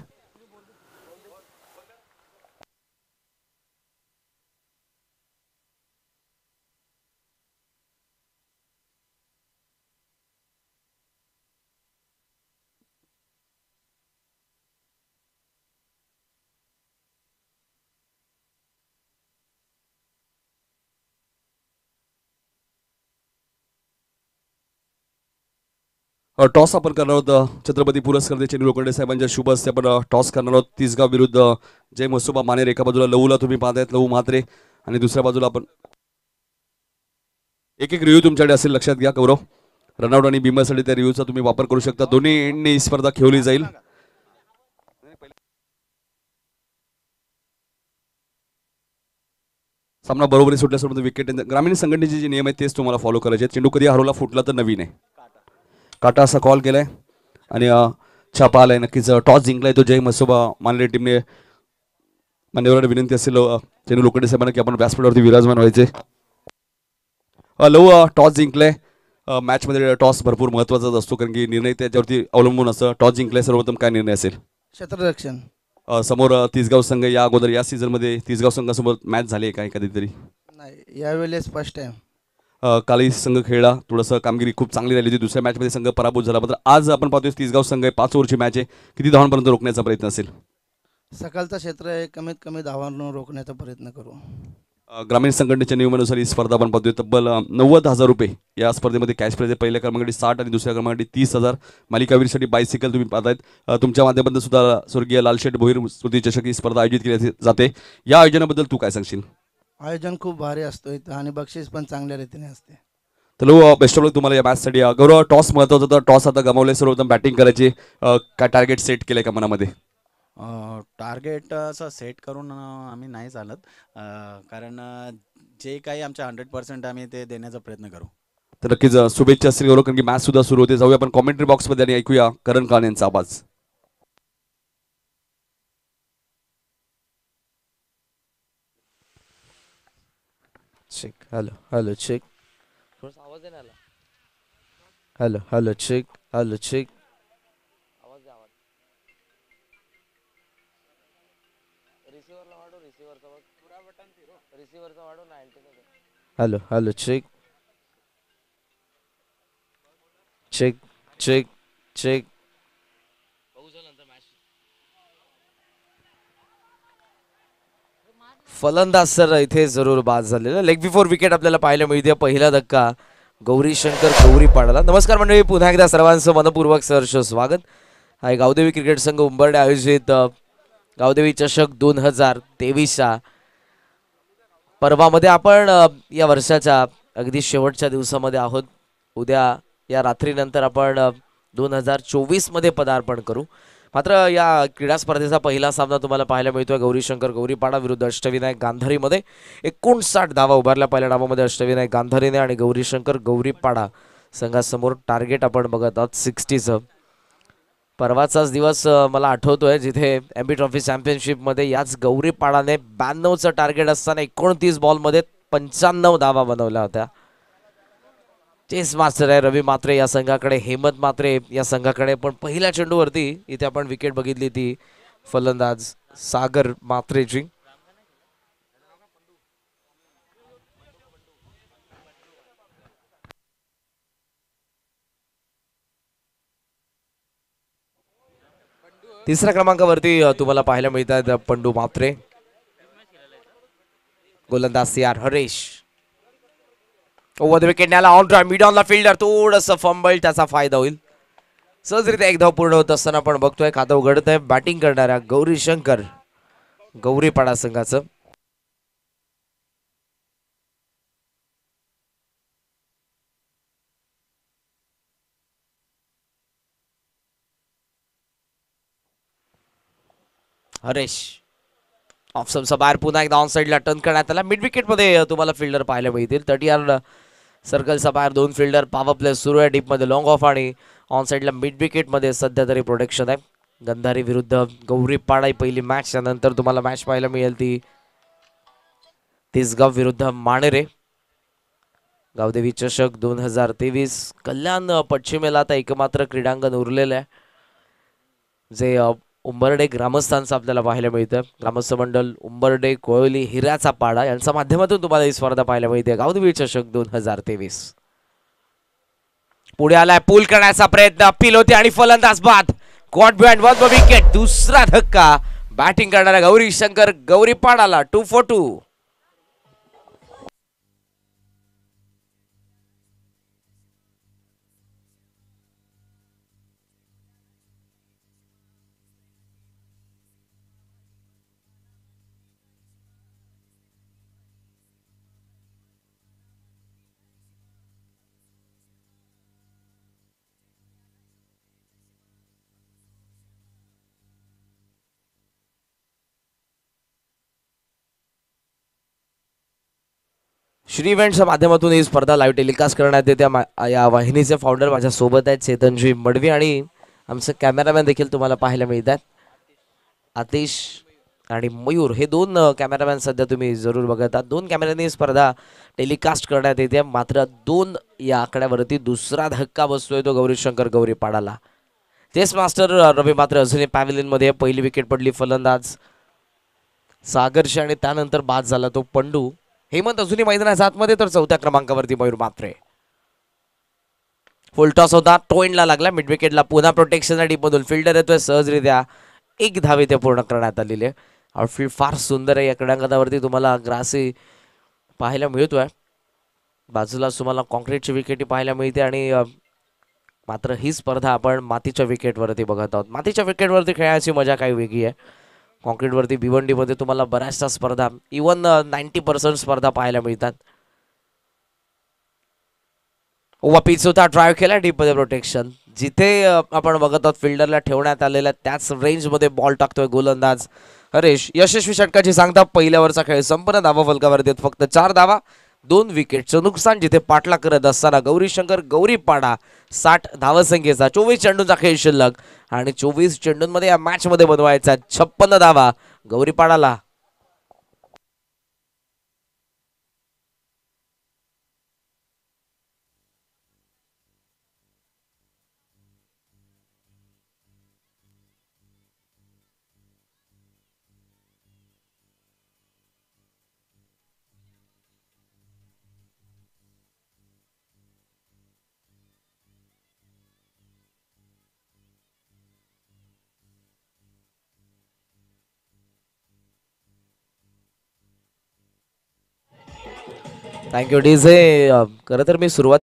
टॉस आपण करणार आहोत. छत्रपती पुरस्कार चेंडू लोखंडे साहेबांच्या शुभ हस्ते आपण टॉस करणार आहोत. तिसगाव विरुद्ध जय मसुबा मानेर. एका बाजूला लवूला तुम्ही पाहतायत, लवू म्हात्रे, आणि दुसऱ्या बाजूला आपण एक एक रिव्ह्यू तुमच्याकडे असेल, लक्षात घ्या गौरव. रनआउट आणि बिंबासाठी त्या रिव्ह्यूचा तुम्ही वापर करू शकता. दोन्ही एंडने ही स्पर्धा खेळली जाईल. सामना बरोबरी सुटल्यासोबत विकेट. ग्रामीण संघटनेचे जे नियम आहेत तेच तुम्हाला फॉलो करायचे. चेंडू कधी हरवला फुटला तर नवीन आहे. काटा असा कॉल केलाय आणि छापा आलाय. नक्कीच टॉस जिंकलाय तो जय मसोबा मानले टीमने. मान्यवरांना विनंती असेल चेंडू लोखंडे साहेबांना की आपण व्यासपीठावरती विराजमान व्हायचे. लव टॉस जिंकलाय. मॅचमध्ये टॉस भरपूर महत्त्वाचाच असतो, कारण की निर्णय त्याच्यावरती अवलंबून असतं. टॉस जिंकलाय सर्वोत्तम काय निर्णय असेल? क्षेत्ररक्षण. समोर तिसगाव संघ या अगोदर या सीझनमध्ये तिसगाव संघासोबत मॅच झाली आहे का कधीतरी? नाही, यावेळेस फर्स्ट टाइम. काली संघ खेळला, थोडंसं कामगिरी खूप चांगली राहिली होती. दुसऱ्या मॅचमध्ये संघ पराभूत झाला, मात्र आज आपण पाहतोय तिसगाव संघ आहे. 5 ओव्हरची मॅच आहे. किती धावांपर्यंत रोखण्याचा प्रयत्न असेल? सकाळचं क्षेत्र आहे, कमीत कमी धावांना रोखण्याचा प्रयत्न करू. ग्रामीण संघटनेच्या नियमानुसार ही स्पर्धा आपण पाहतोय. तब्बल 90,000 रुपये या स्पर्धेमध्ये कॅश प्राइज आहे. पहिल्या क्रमांकासाठी 60 आणि दुसऱ्या क्रमांकासाठी 30,000. मालिकावीरसाठी बायसिकल तुम्ही पाहतायत. तुमच्या माध्यमातून सुद्धा स्वर्गीय लालशेठ भोईर स्मृती चषक ही स्पर्धा आयोजित केली जाते. या आयोजनाबद्दल तू काय सांगशील? आयोजन खूप भारी असतो इथं आणि बक्षीस पण चांगल्या रीतीने असते. तर बेस्ट ऑफ लक तुम्हाला या मॅचसाठी. गौरव, टॉस महत्त्वाचा होता. टॉस आता गमावले, सर्वप्रथम बॅटिंग करायची. काय टार्गेट सेट केलंय का मनामध्ये? टार्गेट असं सेट करून आम्ही नाही चालत, कारण जे काही आमच्या 100% आम्ही ते देण्याचा प्रयत्न करू. तर नक्कीच शुभेच्छा असतील गौरव, कारण की मॅच सुद्धा सुरू होते. जाऊया आपण कॉमेंट्री बॉक्समध्ये आणि ऐकूया करण खान यांचा आवाज. चेक. Hello hello check. थोडासा आवाज आहे ना. Hello hello check. Hello check. आवाज द्या, आवाज. रिसीव्हरला वाढव, रिसीव्हरचा बघ. पुरा बटन फिरो. रिसीव्हरचा वाढव 90 मध्ये. Hello hello check. Check check check. फलंदाज सर इथे जरूर बाद झालेला. लेग बिफोर विकेट आपल्याला पाहायला मिळते. पहिला धक्का गौरी शंकर गौरी पाडाला. नमस्कार मंडळी, पुन्हा एकदा सर्वांचं मनपूर्वक सहर्ष स्वागत. हा गावदेवी क्रिकेट संघ उंबरडे आयोजित गावदेवी चषक 2023 पर्वामध्ये आपण या वर्षाच्या अगदी शेवटच्या दिवसामध्ये आहोत. उद्या या रात्रीनंतर आपण 2024 मध्ये पदार्पण करू. मात्र या क्रीडा स्पर्धेचा पहिला सामना तुम्हाला पाहायला मिळतोय गौरी शंकर गौरीपाडा विरुद्ध अष्टविनायक गांधारीमध्ये. 59 धावा उभारल्या पहिल्या डावामध्ये अष्टविनायक गांधारीने आणि गौरी शंकर गौरीपाडा संघासमोर टार्गेट आपण बघत आहोत 60चं. परवाचाच दिवस मला आठवतोय जिथे एमपी ट्रॉफी चॅम्पियनशिपमध्ये याच गौरीपाडाने 92चं टार्गेट असताना 29 बॉलमध्ये 95 धावा बनवल्या होत्या. चेस मास्टर आहे रवी म्हात्रे या संघाकडे, हेमंत म्हात्रे या संघाकडे. पण पहिल्या चेंडूवरती इथे आपण विकेट बघितली ती फलंदाज सागर म्हात्रेची. तिसऱ्या क्रमांकावरती तुम्हाला पाहायला मिळतात पंडू म्हात्रे. गोलंदाज CR Haresh. Over the wicket न्याला ऑन ड्राइव्ह मिड ऑनला फिल्डर थोडंसं फंबल, त्याचा फायदा होईल. सहजरित्या एक धाव पूर्ण होत असताना आपण बघतोय खातं उघडत आहे बॅटिंग करणाऱ्या गौरी शंकर गौरीपाडा संघाचं. हरेश ऑप्शनचा बाहेर पुन्हा एकदा ऑन साईडला टर्न करण्यात आला. मिड विकेट मध्ये तुम्हाला फिल्डर पाहायला मिळतील. 30 सर्कलचा बाहेर 2 फिल्डर. पॉवर प्ले सुरू आहे डीप मध्ये लॉंग ऑफ आणि ऑन साईडला मिड विकेट मध्ये सध्या तरी प्रोटेक्शन आहे. गंधारी विरुद्ध गौरीपाडा ही पहिली मॅच. त्यानंतर तुम्हाला मॅच पाहायला मिळेल ती तिसगाव विरुद्ध माणेरे गावदेवी चषक 2023. कल्याण पश्चिमेला आता एकमात्र क्रीडांगण उरलेलं आहे जे उंबर्डे ग्रामस्थांचं आपल्याला पाहायला मिळतं. ग्रामस्थ मंडळ उंबर्डे कोयली हिऱ्याचा पाडा यांच्या माध्यमातून तुम्हाला ही स्पर्धा पाहायला मिळते. गावदेवी चषक 2023. पुढे आलाय पूल करण्याचा प्रयत्न. अपील होते आणि फलंदाज बाद. Caught behind one wicket. दुसरा धक्का. बॅटिंग करणाऱ्या गौरी शंकर गौरीपाडाला 2 for 2. श्री इव्हेंट्सच्या माध्यमातून ही स्पर्धा लाईव्ह टेलिकास्ट करण्यात येते. या वाहिनीचे फाउंडर माझ्या सोबत आहेत चेतनजी मडवी आणि आमचे कॅमेरामॅन देखील तुम्हाला पाहायला मिळतात आतिश आणि मयूर. हे 2 कॅमेरामॅन सध्या तुम्ही जरूर बघत आहात. 2 कॅमेऱ्यांनी स्पर्धा टेलिकास्ट करण्यात येते. मात्र 2 या आकड्यावरती दुसरा धक्का बसतोय तो गौरी शंकर गौरीपाडाला. टेस्ट मास्टर रवी मात्र अजूनही पॅव्हिलियनमध्ये. पहिली विकेट पडली फलंदाज सागरशी आणि त्यानंतर बाद झाला तो पंडू. हेमंत अजूनही मैदानाच्या आतमध्ये तर 4थ्या क्रमांकावरती मयूर मात्रे. फुल टॉस होता. टोइनला लागला. मिड विकेटला पुन्हा प्रोटेक्शन डीप मधून फिल्डर येतोय. सहजरित्या 1 धाव इथे पूर्ण करण्यात आलेली आहे. आउटफील्ड फार सुंदर आहे. या क्रीडांगणावरती तुम्हाला ग्रासी पाहायला मिळतोय. बाजूला तुम्हाला कॉन्क्रीटची विकेट पाहायला मिळते आणि मात्र ही स्पर्धा आपण मातीच्या विकेटवरती बघत आहोत. मातीच्या विकेटवरती खेळायची मजा काही वेगळी आहे. कॉन्क्रीटवरती भिवंडीमध्ये तुम्हाला बऱ्याचशा स्पर्धा इवन 90% स्पर्धा पाहायला मिळतात. पिच होता. ड्राईव्ह केला डीप मध्ये प्रोटेक्शन. जिथे आपण बघत आहोत फिल्डरला ठेवण्यात आलेल्या त्याच रेंजमध्ये बॉल टाकतोय गोलंदाज हरेश. यशस्वी षटकाची सांगता. पहिल्यावरचा खेळ संपूर्ण धावा फलकावरती फक्त 4 धावा 2 विकेटचं नुकसान. जिथे पाठला करत असताना गौरी शंकर गौरीपाडा 60 धावसंख्येचा 24 चेंडूंचा खेळ शिल्लक आणि 24 चेंडूंमध्ये या मॅच मध्ये बनवायचा 56 धावा गौरीपाडाला. Thank you DJ. खरं तर मी सुरुवात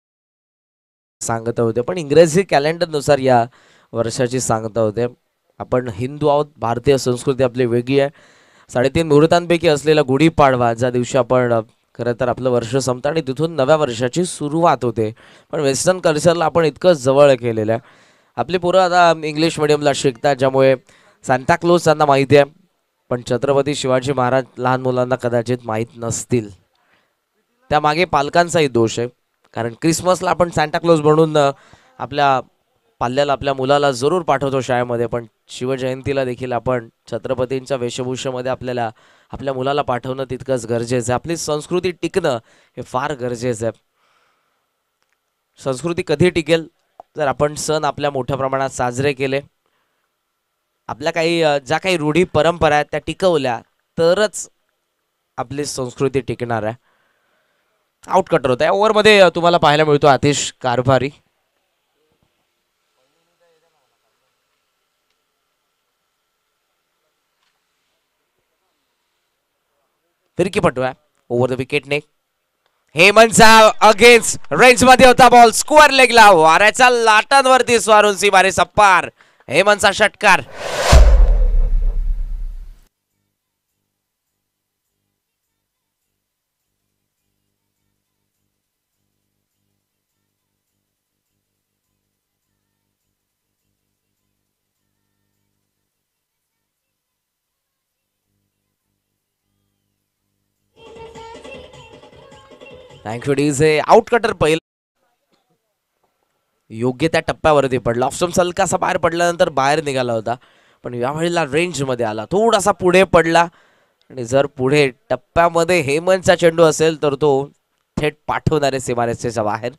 सांगत होते पण इंग्रजी कॅलेंडरनुसार या वर्षाची सांगता होते. आपण हिंदू आहोत. भारतीय संस्कृती आपली वेगळी आहे. 3.5 मुहूर्तांपैकी असलेला गुढीपाडवा ज्या दिवशी आपण खरं तर आपलं वर्ष संपतं आणि तिथून नव्या वर्षाची सुरुवात होते. पण वेस्टर्न कल्चरला आपण इतकं जवळ केलेलं आहे. आपली पोरं आता इंग्लिश मिडियमला शिकतात ज्यामुळे सांताक्लॉज त्यांना माहिती आहे पण छत्रपती शिवाजी महाराज लहान मुलांना कदाचित माहीत नसतील. त्यामागे पालकांचाही दोष आहे. कारण क्रिसमसला आपण सांताक्लॉज बनवून आपल्या पाल्याला आपल्या मुलाला जरूर पाठवतो शाळेमध्ये पण शिवजयंतीला देखील आपण छत्रपतींच्या वेशभूषेमध्ये आपल्याला आपल्या मुलाला पाठवणं तितकंच गरजेचं आहे. आपली संस्कृती टिकणं हे फार गरजेचं आहे. संस्कृती कधी टिकेल जर आपण सण आपल्या मोठ्या प्रमाणात साजरे केले. आपल्या काही ज्या काही रूढी परंपरा आहेत त्या टिकवल्या तरच आपली संस्कृती टिकणार आहे. आउट कटर होता. या ओव्हरमध्ये तुम्हाला पाहायला मिळतो आतिश कारभारी. फिरकीपटू आहे. ओव्हर द विकेटने हेमंतचा अगेन्स्ट रेंज मध्ये होता बॉल स्क्वेअर लेगला वाऱ्याच्या लाटांवरती स्वारून सीमारेषा पार हेमंतचा षटकार. Thank you DJ. आउट कटर पहिला योग्य त्या टप्प्यावरती पडला. ऑप्शन हलकासा बाहेर पडल्यानंतर बाहेर निघाला होता पण यावेळेला रेंज मध्ये आला थोडासा पुढे पडला आणि जर पुढे टप्प्यामध्ये हेमंतचा चेंडू असेल तर तो थेट पाठवणारे सीमारेषेच्या बाहेर.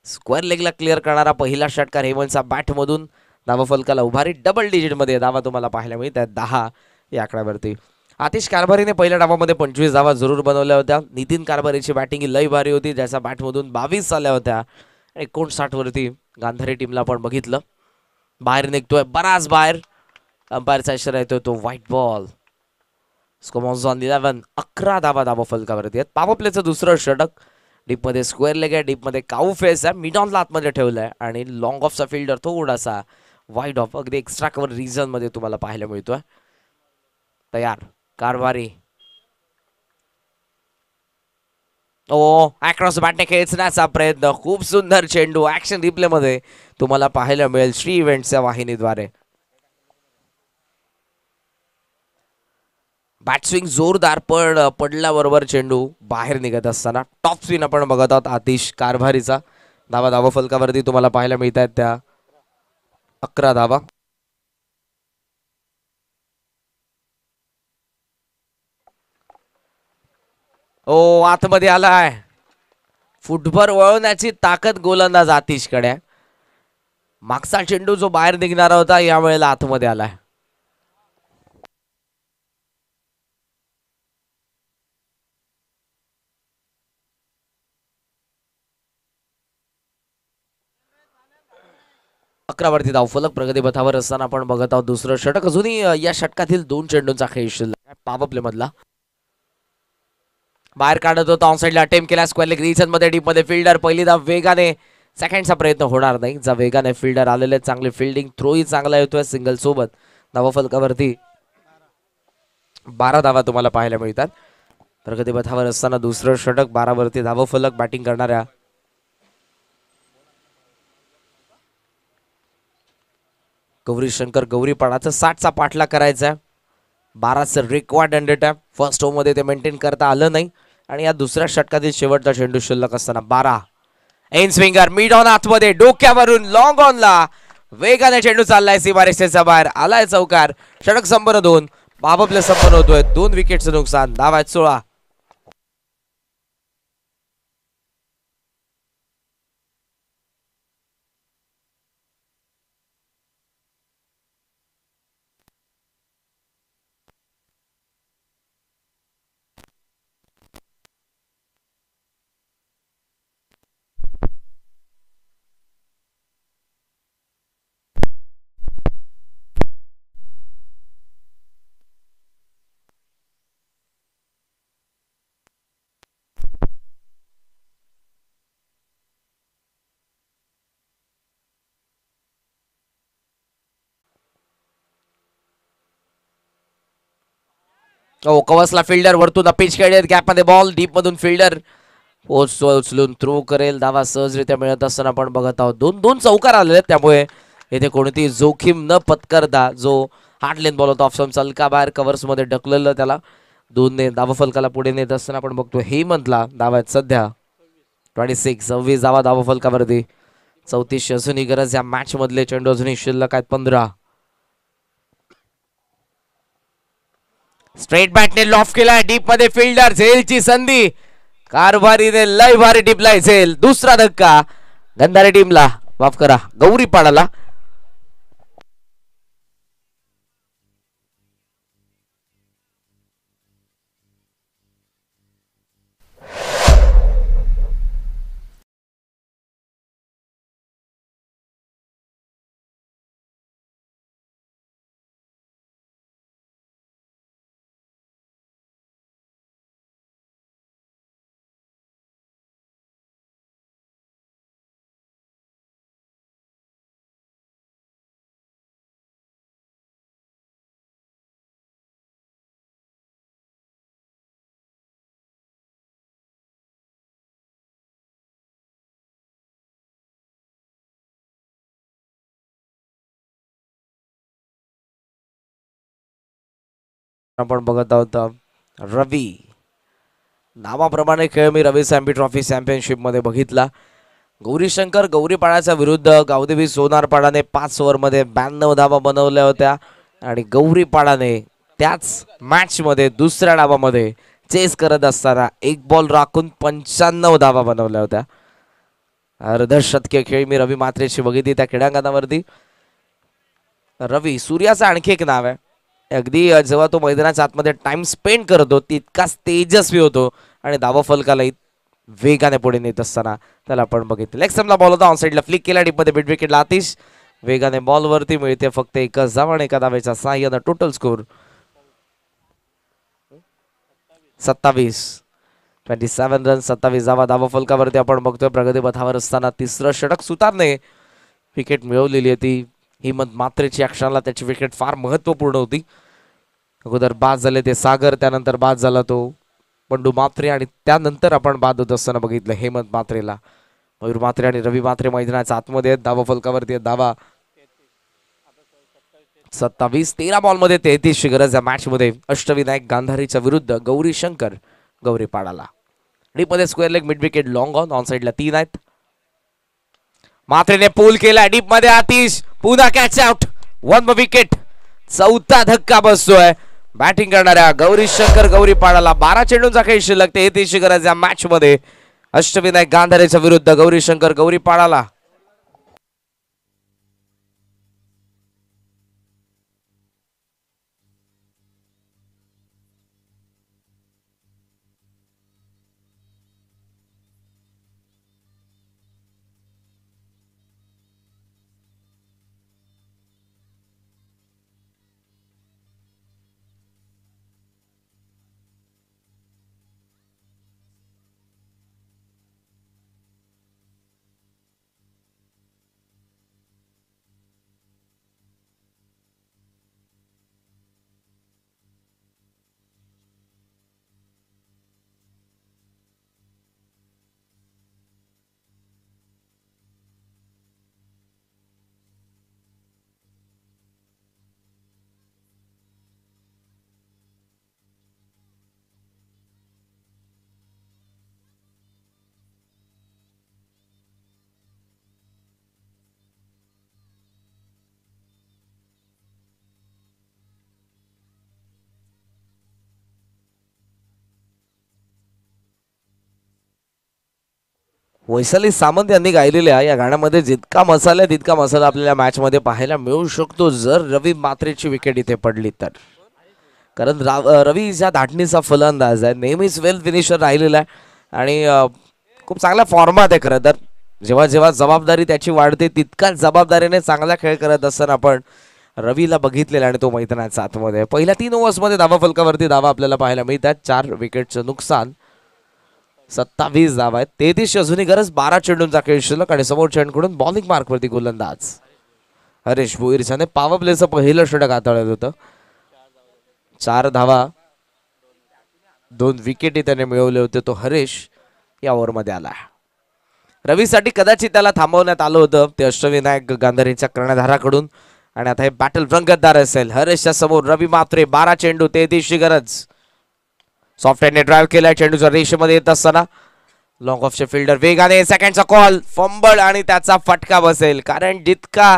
स्क्वेअर लेगला क्लिअर करणारा पहिला षटकार हेमंतचा बॅटमधून धावफलकाला उभारी डबल डिजिट मध्ये धावा तुम्हाला पाहायला मिळतात 10 या आकड्यावरती. आतिश कारभारीने पहिल्या डावामध्ये 25 धावा जरूर बनवल्या होत्या. नितीन कारभारीची बॅटिंग ही लई भारी होती ज्याच्या बॅटमधून 22 आल्या होत्या. 59 वरती गांधारी टीमला पण बघितलं बाहेर निघतोय बराच बाहेर. अंपायरचा इशारा येतोय तो व्हाईट बॉल. स्कोमॉन्स ऑन 11 11 धावा धावफलकावरती आहेत. पॉवर प्लेचं दुसरं षटक डीप मध्ये स्क्वेअर लेग आहे डीप मध्ये काऊ फेस आहे मिड ऑनला आतमध्ये ठेवलाय आणि लॉंग ऑफचा फिल्डर थोडासा वाईड ऑफ अगदी एक्स्ट्रा कव्हर रिजन मध्ये तुम्हाला पाहायला मिळतोय. तयार कारभारी ओ अक्रॉस बॅटने खेचण्याचा प्रयत्न खूप सुंदर चेंडू ऍक्शन रिप्ले मध्ये तुम्हाला पाहायला मिळेल श्री इव्हेंट्सच्या वाहिनीद्वारे. बॅट स्विंग जोरदार पण पडल्याबरोबर चेंडू बाहेर निघत असताना टॉप स्पिन आपण बघत आहोत आतिश कारभारीचा. धावा धावफलकावरती तुम्हाला पाहायला मिळत आहेत त्या 11 धावा. ओ आतमध्ये आलाय फुटभर वळवण्याची ताकद गोलंदाज आतिशकडे. मागचा चेंडू जो बाहेर निघणारा होता यावेळेला आतमध्ये आलाय. अकरावरती धावफलक प्रगती पथावर असताना आपण बघत आहोत दुसरं षटक. अजूनही या षटकातील 2 चेंडूंचा खेळ शिल्लक पॉवर प्ले मधला. बाहेर काढत होता ऑन साइडला अटेम्प्ट केला स्क्वेअर लेग रिजन मध्ये डीप मध्ये फिल्डर पहिली धाव वेगाने सेकंडचा प्रयत्न होणार नाही. जा वेगाने फिल्डर आलेले चांगली फिल्डिंग थ्रोही चांगला येतोय सिंगल सोबत धावफलकावरती 12 धावा तुम्हाला पाहायला मिळतात. प्रगती पथावर असताना दुसरं षटक 12 वरती धावफलक बॅटिंग करणाऱ्या गौरी शंकर गौरीपाडाचा 60चा पाठला करायचा. 12चं रिक्वायर्ड अंडर टॅप फर्स्ट ओव्हर मध्ये ते मेंटेन करता आलं नाही आणि या दुसऱ्या षटकातील शेवटचा चेंडू शिल्लक असताना 12 एन स्विंगर मिड ऑन आतमध्ये डोक्यावरून लॉंग ऑनला वेगाने चेंडू चाललाय सीमारेषेच्या बाहेर आलाय चौकार. षटक संपन्न 2 बाबले संपन्न होतोय 2 विकेटचं नुकसान. धावा आहेत 16. ओ कवसला फिल्डर वरतून पिच खेळत गॅप मध्ये बॉल डीप मधून फिल्डर उचलून थ्रो करेल. धावा सहजरित्या मिळत असताना आपण बघत आहोत 2 चौकार आलेले त्यामुळे येथे कोणतीही जोखीम न पत्करता जो हार्ड लेन बॉल होता ऑफ हलका बाहेर कव्हर्स मध्ये ढकललं त्याला 2 धावफलकाला पुढे नेत असताना आपण बघतो हेमंतला धावा आहेत सध्या 26 धावा धावफलकावरती. 34 अजूनही गरज या मॅच मधले चेंडू अजूनही शिल्लक आहेत 15. स्ट्रेट बॅटने लॉफ केलाय डीप मध्ये फिल्डर झेलची संधी कारभारीने लय भारी टिपलाय झेल. दुसरा धक्का गंधारे टीमला माफ करा गौरीपाडाला. आपण बघत आहोत रवी. नावाप्रमाणे खेळ मी रवी सॅम्पी ट्रॉफी चॅम्पियनशिप मध्ये बघितला. गौरीशंकर गौरीपाडाच्या विरुद्ध गावदेवी सोनारपाडाने 5 ओव्हरमध्ये 92 धावा बनवल्या होत्या आणि गौरीपाडाने त्याच मॅच मध्ये दुसऱ्या डावामध्ये चेस करत असताना 1 बॉल राखून 95 धावा बनवल्या होत्या. अर्धशतकीय खेळ मी रवी मात्रेची बघितली त्या क्रीडांगणावरती. रवी सूर्याचं आणखी एक नाव आहे. अगदी जेव्हा तो मैदानाच्या आतमध्ये टाइम स्पेंड करतो तितकाच तेजस्वी होतो आणि धावा फलकालाही वेगाने पुढे नेत असताना त्याला आपण बघितलं. लेग स्टंपला बॉल होता, ऑन साईडला फ्लिक केला, डीपमध्ये मिड विकेटला आतिश. वेगाने बॉलवरती मिळते फक्त एकच धाव आणि एका धावेच्या सहाय्यानं टोटल स्कोर 27 रन. 27 धावा धावा फलकावरती आपण बघतोय. प्रगती पथावर असताना तिसरं षटक सुतारने विकेट मिळवलेली होती. हिमंत मात्रेची या क्षणाला त्याची विकेट फार महत्वपूर्ण होती. अगोदर बाद झाले ते सागर, त्यानंतर बाद झाला तो बंडू मात्रे आणि त्यानंतर आपण बाद होत असताना बघितलं हेमंत मात्रेला. मयूर मात्रे आणि रवी मात्रे मैदानाच्या आतमध्ये आहेत. धावा फलकावरती आहेत. धावा 27. 13 बॉलमध्ये 33 ची गरज या मॅच मध्ये अष्टविनायक गांधारीच्या विरुद्ध गौरीशंकर गौरीपाडाला. डीपमध्ये square leg mid wicket long on साईडला 3 आहेत. मात्रेने पूल केला डीप मध्ये आतिश, पुन्हा कॅच आउट. 1 विकेट. चौथा धक्का बसतोय बॅटिंग करणाऱ्या गौरीशंकर गौरीपाडाला. 12 चेंडूंचा खेळ शिल्लक. 33 ची गरज या मॅच मध्ये अष्टविनायक गांधारेच्या विरुद्ध गौरीशंकर गौरीपाडाला. वैशाली सामंत यांनी गायलेल्या या गाण्यामध्ये जितका मसाला आहे तितका मसाला आपल्याला मॅच मध्ये पाहायला मिळू शकतो जर रवी मात्रेची विकेट इथे पडली तर. कारण रवी ज्या धाटणीचा फलंदाज आहे, नेहमीच वेल फिनिशर राहिलेला आहे आणि खूप चांगल्या फॉर्मात आहे. खरं तर जेव्हा जेव्हा जबाबदारी त्याची वाढते तितकाच जबाबदारीने चांगला खेळ करत असताना आपण रवीला बघितलेला आणि तो मैदानाच्या आतमध्ये. पहिल्या 3 ओव्हर्समध्ये धावा फलकावरती धावा आपल्याला पाहायला मिळतात. 4 विकेटचं नुकसान. 27 धावा आहेत. 33 अजूनही गरज. 12 चेंडूंचा खेळ शिल्लक आणि समोरच्या एंडकडून बॉलिंग मार्कवरती गोलंदाज हरेश भोईर ज्याने पॉवर प्लेचं पहिलं षटक हाताळलं होतं. 4 धावा 2 विकेटी त्याने मिळवले होते. तो हरेश या ओव्हरमध्ये आला. रवीसाठी कदाचित त्याला थांबवण्यात आलं होतं ते अष्टविनायक गांधारीच्या कर्णधाराकडून आणि आता हे बॅटल रंगतदार असेल. हरेशच्या समोर रवी मात्रे. 12 चेंडू 33 ची गरज. सॉफ्ट हँडने ड्राईव्ह केलाय. चेंडूच्या रेषेमध्ये येत असताना लॉंग ऑफचे फिल्डर वेगाने. सेकंडचा कॉल. फंबल आणि त्याचा फटका बसेल कारण जितका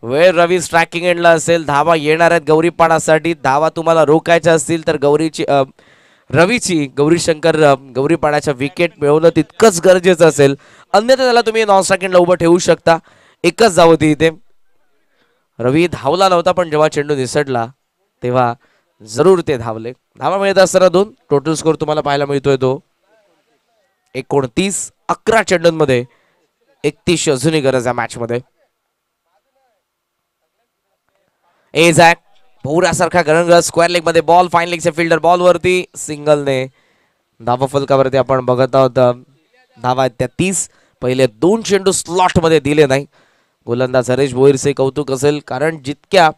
वेळ रवी स्ट्रायकिंग एंडला असेल धावा येणार आहेत गौरीपाडासाठी. धावा तुम्हाला रोखायच्या असतील तर रवीची गौरीशंकर गौरीपाडाच्या विकेट मिळवणं तितकंच गरजेचं असेल. अन्यथा त्याला तुम्ही नॉन स्ट्रायकिंगला उभं ठेवू शकता. एकच धाव होती इथे. रवी धावला नव्हता पण जेव्हा चेंडू निसटला तेव्हा जरूर ते धावले. धावा मिळत असताना 2. टोटल स्कोर तुम्हाला पाहायला मिळतोय तो 29. 11 चेंडूंमध्ये 31 अजूनही गरज आहे मॅच मध्ये. झॅक भोवऱ्यासारखा गरंगस स्क्वेअर लेग मध्ये बॉल. फाईन लेगचे फिल्डर बॉलवरती सिंगलने. धावा फलकावरती आपण बघत आहोत धावा आहेत त्या 30. पहिले 2 चेंडू स्लॉट मध्ये दिले नाही. गोलंदाज हरेश भोईरचे कौतुक असेल कारण जितक्या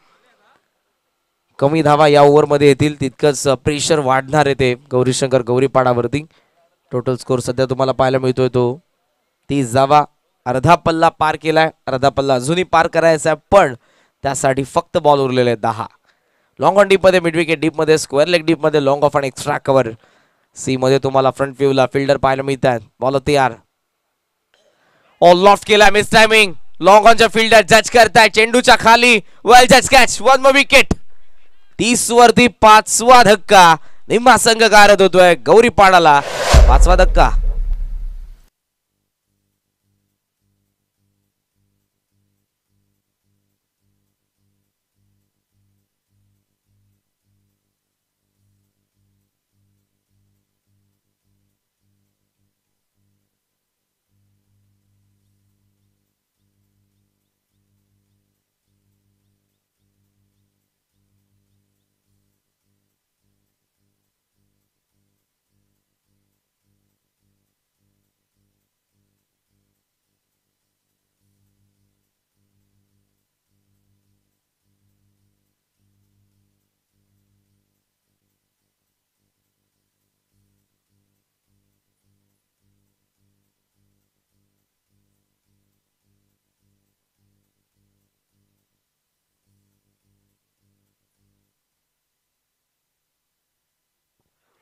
कमी धावा या ओव्हरमध्ये येतील तितकंच प्रेशर वाढणार आहे ते गौरीशंकर गौरीपाडावरती. टोटल स्कोर सध्या तुम्हाला पाहायला मिळतोय तो 30 धावा. अर्धा पल्ला पार केलाय. अर्धा पल्ला अजूनही पार करायचा आहे पण त्यासाठी फक्त बॉल उरलेले 10. लॉंग ऑन डीप मध्ये, मिड विकेट डीप मध्ये, स्क्वेअर लेग डीप मध्ये, लॉंग ऑफ आणि एक्स्ट्रा कव्हर. सी मध्ये तुम्हाला फ्रंट व्ह्यूला फिल्डर पाहायला मिळतात. बॉल तयार. लॉफ्ट केला, मिस टायमिंग. लॉंग ऑनच्या फिल्डर जज करताय चेंडूच्या खाली. वेल जज कॅच, 1 मोर विकेट. 30 वरती 5वा धक्का. निम्मा संघ गारद होतोय गौरीपाडाला. 5वा धक्का.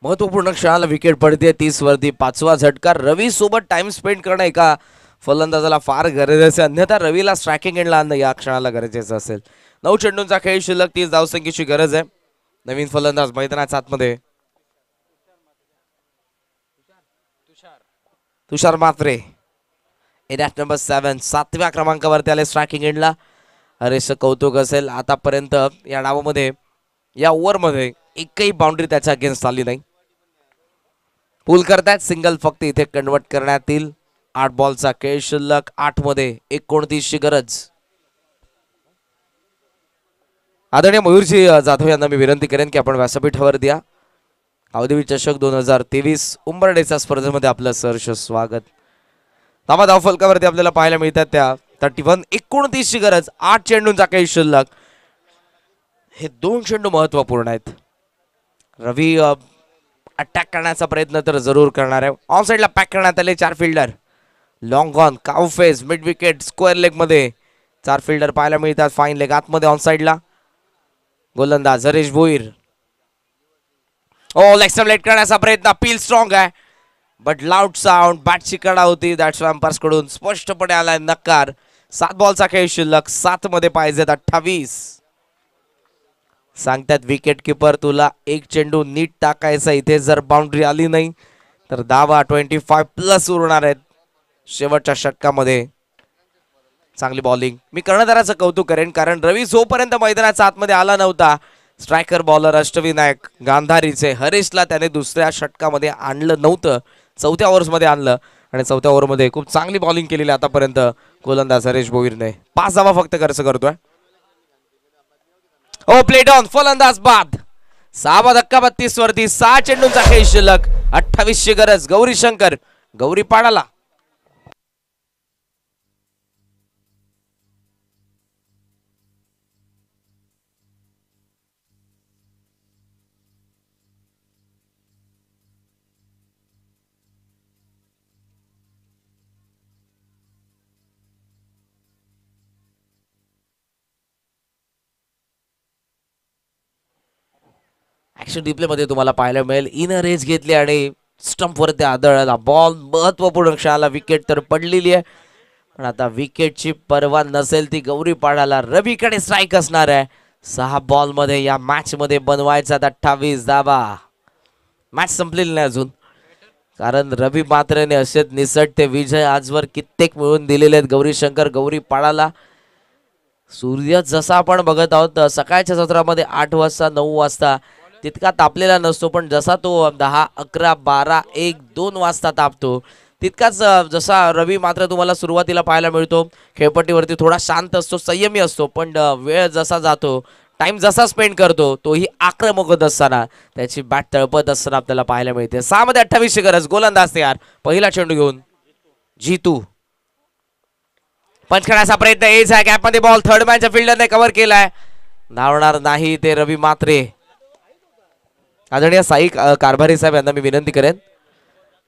महत्वपूर्ण क्षणाला विकेट पडते. 30 वरती 5वा झटका. रवी सोबत टाइम स्पेंड करणं एका फलंदाजाला फार गरजेचं आहे. अन्यथा रवीला स्ट्रायकिंग एंडला आणणं या क्षणाला गरजेचं असेल. 9 चेंडूंचा खेळ शिल्लक. 30 धावसंख्येची गरज आहे. नवीन फलंदाज मैदानाच्या आतमध्ये तुषार म्हात्रे इन ॲट नंबर 7. 7व्या क्रमांकावरती आले स्ट्रायकिंग एंडला. हरेशचं कौतुक असेल. आतापर्यंत या डावामध्ये, या ओव्हरमध्ये एकही बाउंड्री त्याच्या अगेन्स्ट आली नाही. पुल करतायत. सिंगल फक्त इथे कन्वर्ट करण्यात येईल. 8 बॉलचा खेळ शिल्लक. 8 मध्ये 29ची गरज. आदरणीय मयूरजी जाधव यांना मी विनंती करेन की आपण व्यासपीठावर द्या. अवधवी चषक 2023 उंबरडेच्या स्पर्धेमध्ये आपलं सहर्ष स्वागत. धावा धावफलकावरती आपल्याला पाहायला मिळतात त्या 31. 29ची गरज. 8 चेंडूंचा खेळ शिल्लक. हे 2 चेंडू महत्वपूर्ण आहेत. रवी अटॅक करण्याचा प्रयत्न तर जरूर करणार आहे. ऑन साइडला पॅक करण्यात आले 4 fielder. Long on, cow face, mid wicket, square leg मध्ये 4 फिल्डर पाहायला मिळतात. फाईन लेग आतमध्ये ऑन साइडला. गोलंदाज Harish Bhoir. Leg stump late करण्याचा प्रयत्न. पील स्ट्रॉंग आहे बट लाऊड साऊंड. बॅटची कडा होती. दॅट्स अंपायर्स कडून स्पष्टपणे आलाय नकार. 7 बॉलचा खेळ शिल्लक. 7 मध्ये पाहिजेत 28. सांगतात विकेट किपर तुला एक चेंडू नीट टाकायचा. इथे जर बाउंड्री आली नाही तर धावा 25 प्लस उरणार आहेत. शेवटच्या षटकामध्ये चांगली बॉलिंग. मी कर्णधाराचं कौतुक करेन कारण रवी जोपर्यंत मैदानाच्या आतमध्ये आला नव्हता, स्ट्रायकर बॉलर अष्टविनायक गांधारीचे हरीशला त्याने दुसऱ्या षटकामध्ये आणलं नव्हतं. 4थ्या ओव्हर्समध्ये आणलं आणि 4थ्या ओव्हरमध्ये खूप चांगली बॉलिंग केलेली आतापर्यंत गोलंदाज हरीश भोईरने. 5 धावा फक्त खर्च करतोय. प्लेट ऑन, फलंदाज बाद. 6वा धक्का. 32 वरती 6 चेंडूंचा खेळ शिल्लक. 28ची गरज. गौरी शंकर गौरीपाडाला. ऍक्शन रिप्ले मध्ये तुम्हाला पाहायला मिळेल. इनर एज घेतली आणि स्टंप वरती आदळला बॉल. महत्वपूर्ण क्षणाला विकेट तर पडलेली आहे पण आता विकेटची पर्वा नसेल ती गौरीपाडाला. रवीकडे स्ट्राईक असणार आहे. 6 बॉल मध्ये या मॅच मध्ये बनवायचा 28 धावा. मॅच संपलेली नाही अजून कारण रवी मात्रेने असेच निसटते विजय आजवर कित्येक मिळून दिलेले आहेत गौरी शंकर गौरीपाडाला. सूर्य जसा आपण बघत आहोत सकाळच्या सत्रामध्ये 8 वाजता 9 वाजता तितका तापलेला नसतो पण जसा तो 10, 11, 12, 1, 2 वाजता तापतो तितकाच जसा रवी मात्र तुम्हाला सुरुवातीला पाहायला मिळतो खेळपट्टीवरती थोडा शांत असतो, संयमी असतो पण वेळ जसा जातो, टाइम जसा स्पेंड करतो तोही आक्रमक होत असताना त्याची बॅट तळपत असताना आपल्याला पाहायला मिळते. 6 मध्ये 28 ची गरज. गोलंदाज तयार. पहिला चेंडू घेऊन जीतू. पंच करण्याचा प्रयत्न. एज आहे गॅप मध्ये बॉल. थर्ड मॅनच्या फिल्डरने कव्हर केलाय. धावणार नाही ते रवी मात्रे. आदरणीय साई कारभारी साहेब यांना मी विनंती करेन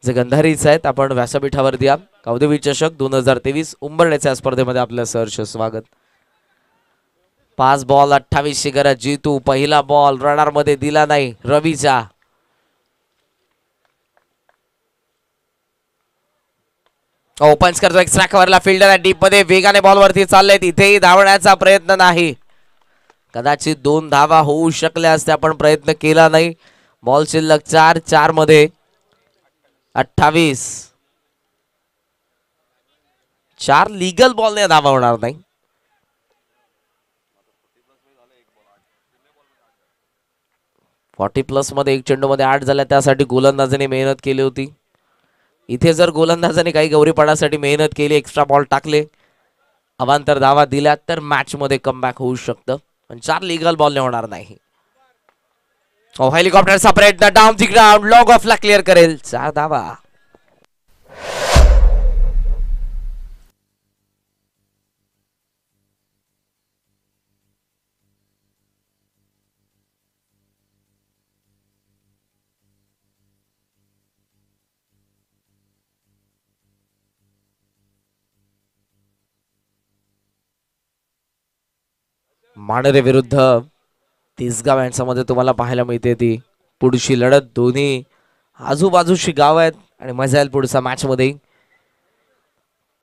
जे गंधारीच आहेत आपण व्यासपीठावर द्या. कौदेवी चषक 2023 उंबरड्याच्या स्पर्धेमध्ये आपलं सहर्ष स्वागत. 5 बॉल 28 गरज जीतू. पहिला बॉल रडार मध्ये दिला नाही रवीचा. ओपन्स करतो एक्स्ट्रा कव्हरला फिल्डर डीप मध्ये वेगाने बॉल वरती चाललेत. इथेही धावण्याचा प्रयत्न नाही. कदाचित 2 धावा होऊ शकल्या असत्या पण प्रयत्न केला नाही. बॉल शिल्लक 4 मध्ये 28. 4 लीगल बॉलने धावा होणार नाही. +40 मध्ये एक चेंडू मध्ये 8 झाल्या. त्यासाठी गोलंदाजाने मेहनत केली होती. इथे जर गोलंदाजाने काही गौरीपणासाठी मेहनत केली, एक्स्ट्रा बॉल टाकले, अवांतर धावा दिल्या तर मॅच मध्ये कमबॅक होऊ शकतं. पण 4 लीगल बॉलने होणार नाही. हेलिकॉप्टरचा प्रयत्न डाऊन दी ग्राउंड लॉग ऑफला क्लिअर करेल. 4 धावा. माणरे विरुद्ध तिसगाव यांच्यामध्ये तुम्हाला पाहायला मिळते ती पुढची लढत. दोन्ही आजूबाजूची गाव आहेत आणि मजा येईल पुढच्या मॅच मध्ये.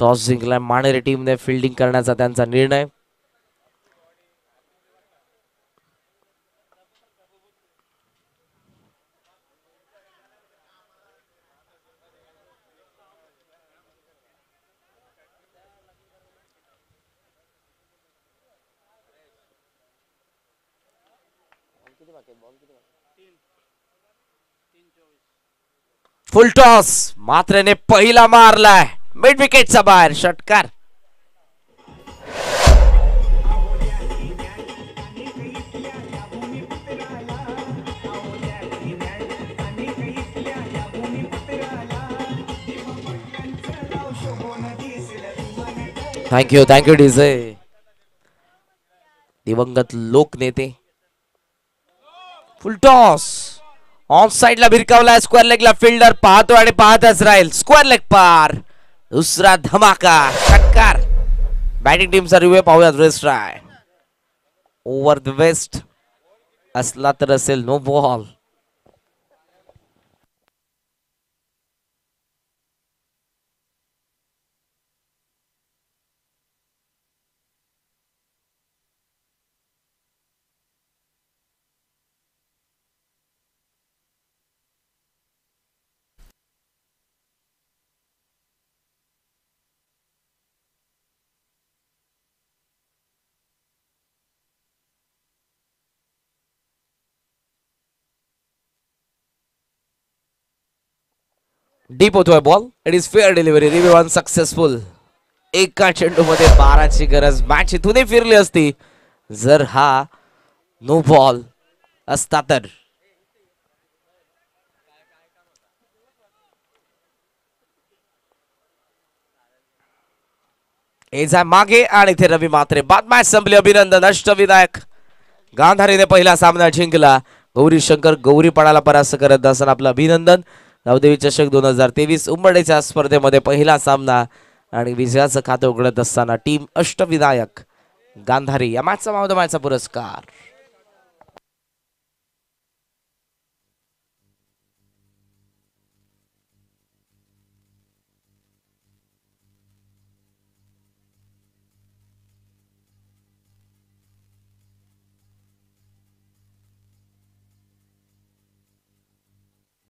टॉस जिंकला माणरे टीमने फिल्डिंग करण्याचा त्यांचा निर्णय. फुल टॉस मात्रेने पहिला मारलाय मिड विकेटचा बाहेर षटकार. Thank you DJ. दिवंगत लोकनेते. फुल टॉस ऑफ साइडला भिरकावलाय. स्क्वेअर लेगला फिल्डर पाहतो आणि पाहतच राहील. स्क्वेअर लेग पार. दुसरा धमाका षटकार. बॅटिंग टीमचा रिव्ह्यू पाहूयात. Waist high over the waist असला तर असेल नो बॉल. डीप होतोय ball. It is fair delivery. Review unsuccessful. एका चेंडू मध्ये 12ची गरज. मॅच इथूनही फिरली असती जर हा नो बॉल असता तर. एजा मागे आणि इथे रवी मात्रे. बाद मॅच संपली. अभिनंदन. अष्टविनायक गांधारीने पहिला सामना जिंकला. गौरी शंकर गौरीपणाला परास्त करत असताना आपलं अभिनंदन. गावदेवी चषक 2023 उंबरठ्याच्या स्पर्धेमध्ये पहिला सामना आणि विजयाचं खातं उघडत असताना टीम अष्टविनायक गांधारी या मॅचचा पुरस्कार.